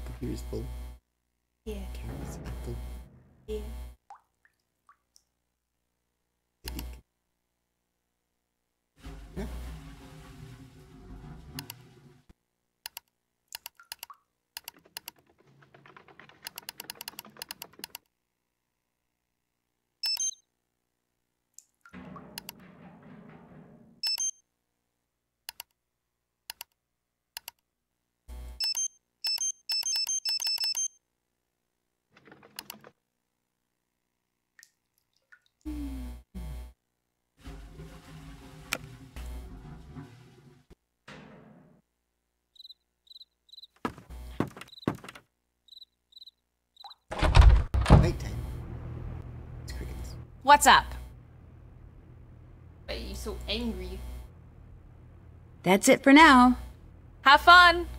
Computer's full. Yeah. Camera's full. Yeah. Yeah. Nighttime. It's crickets. What's up? Why are you so angry? That's it for now. Have fun!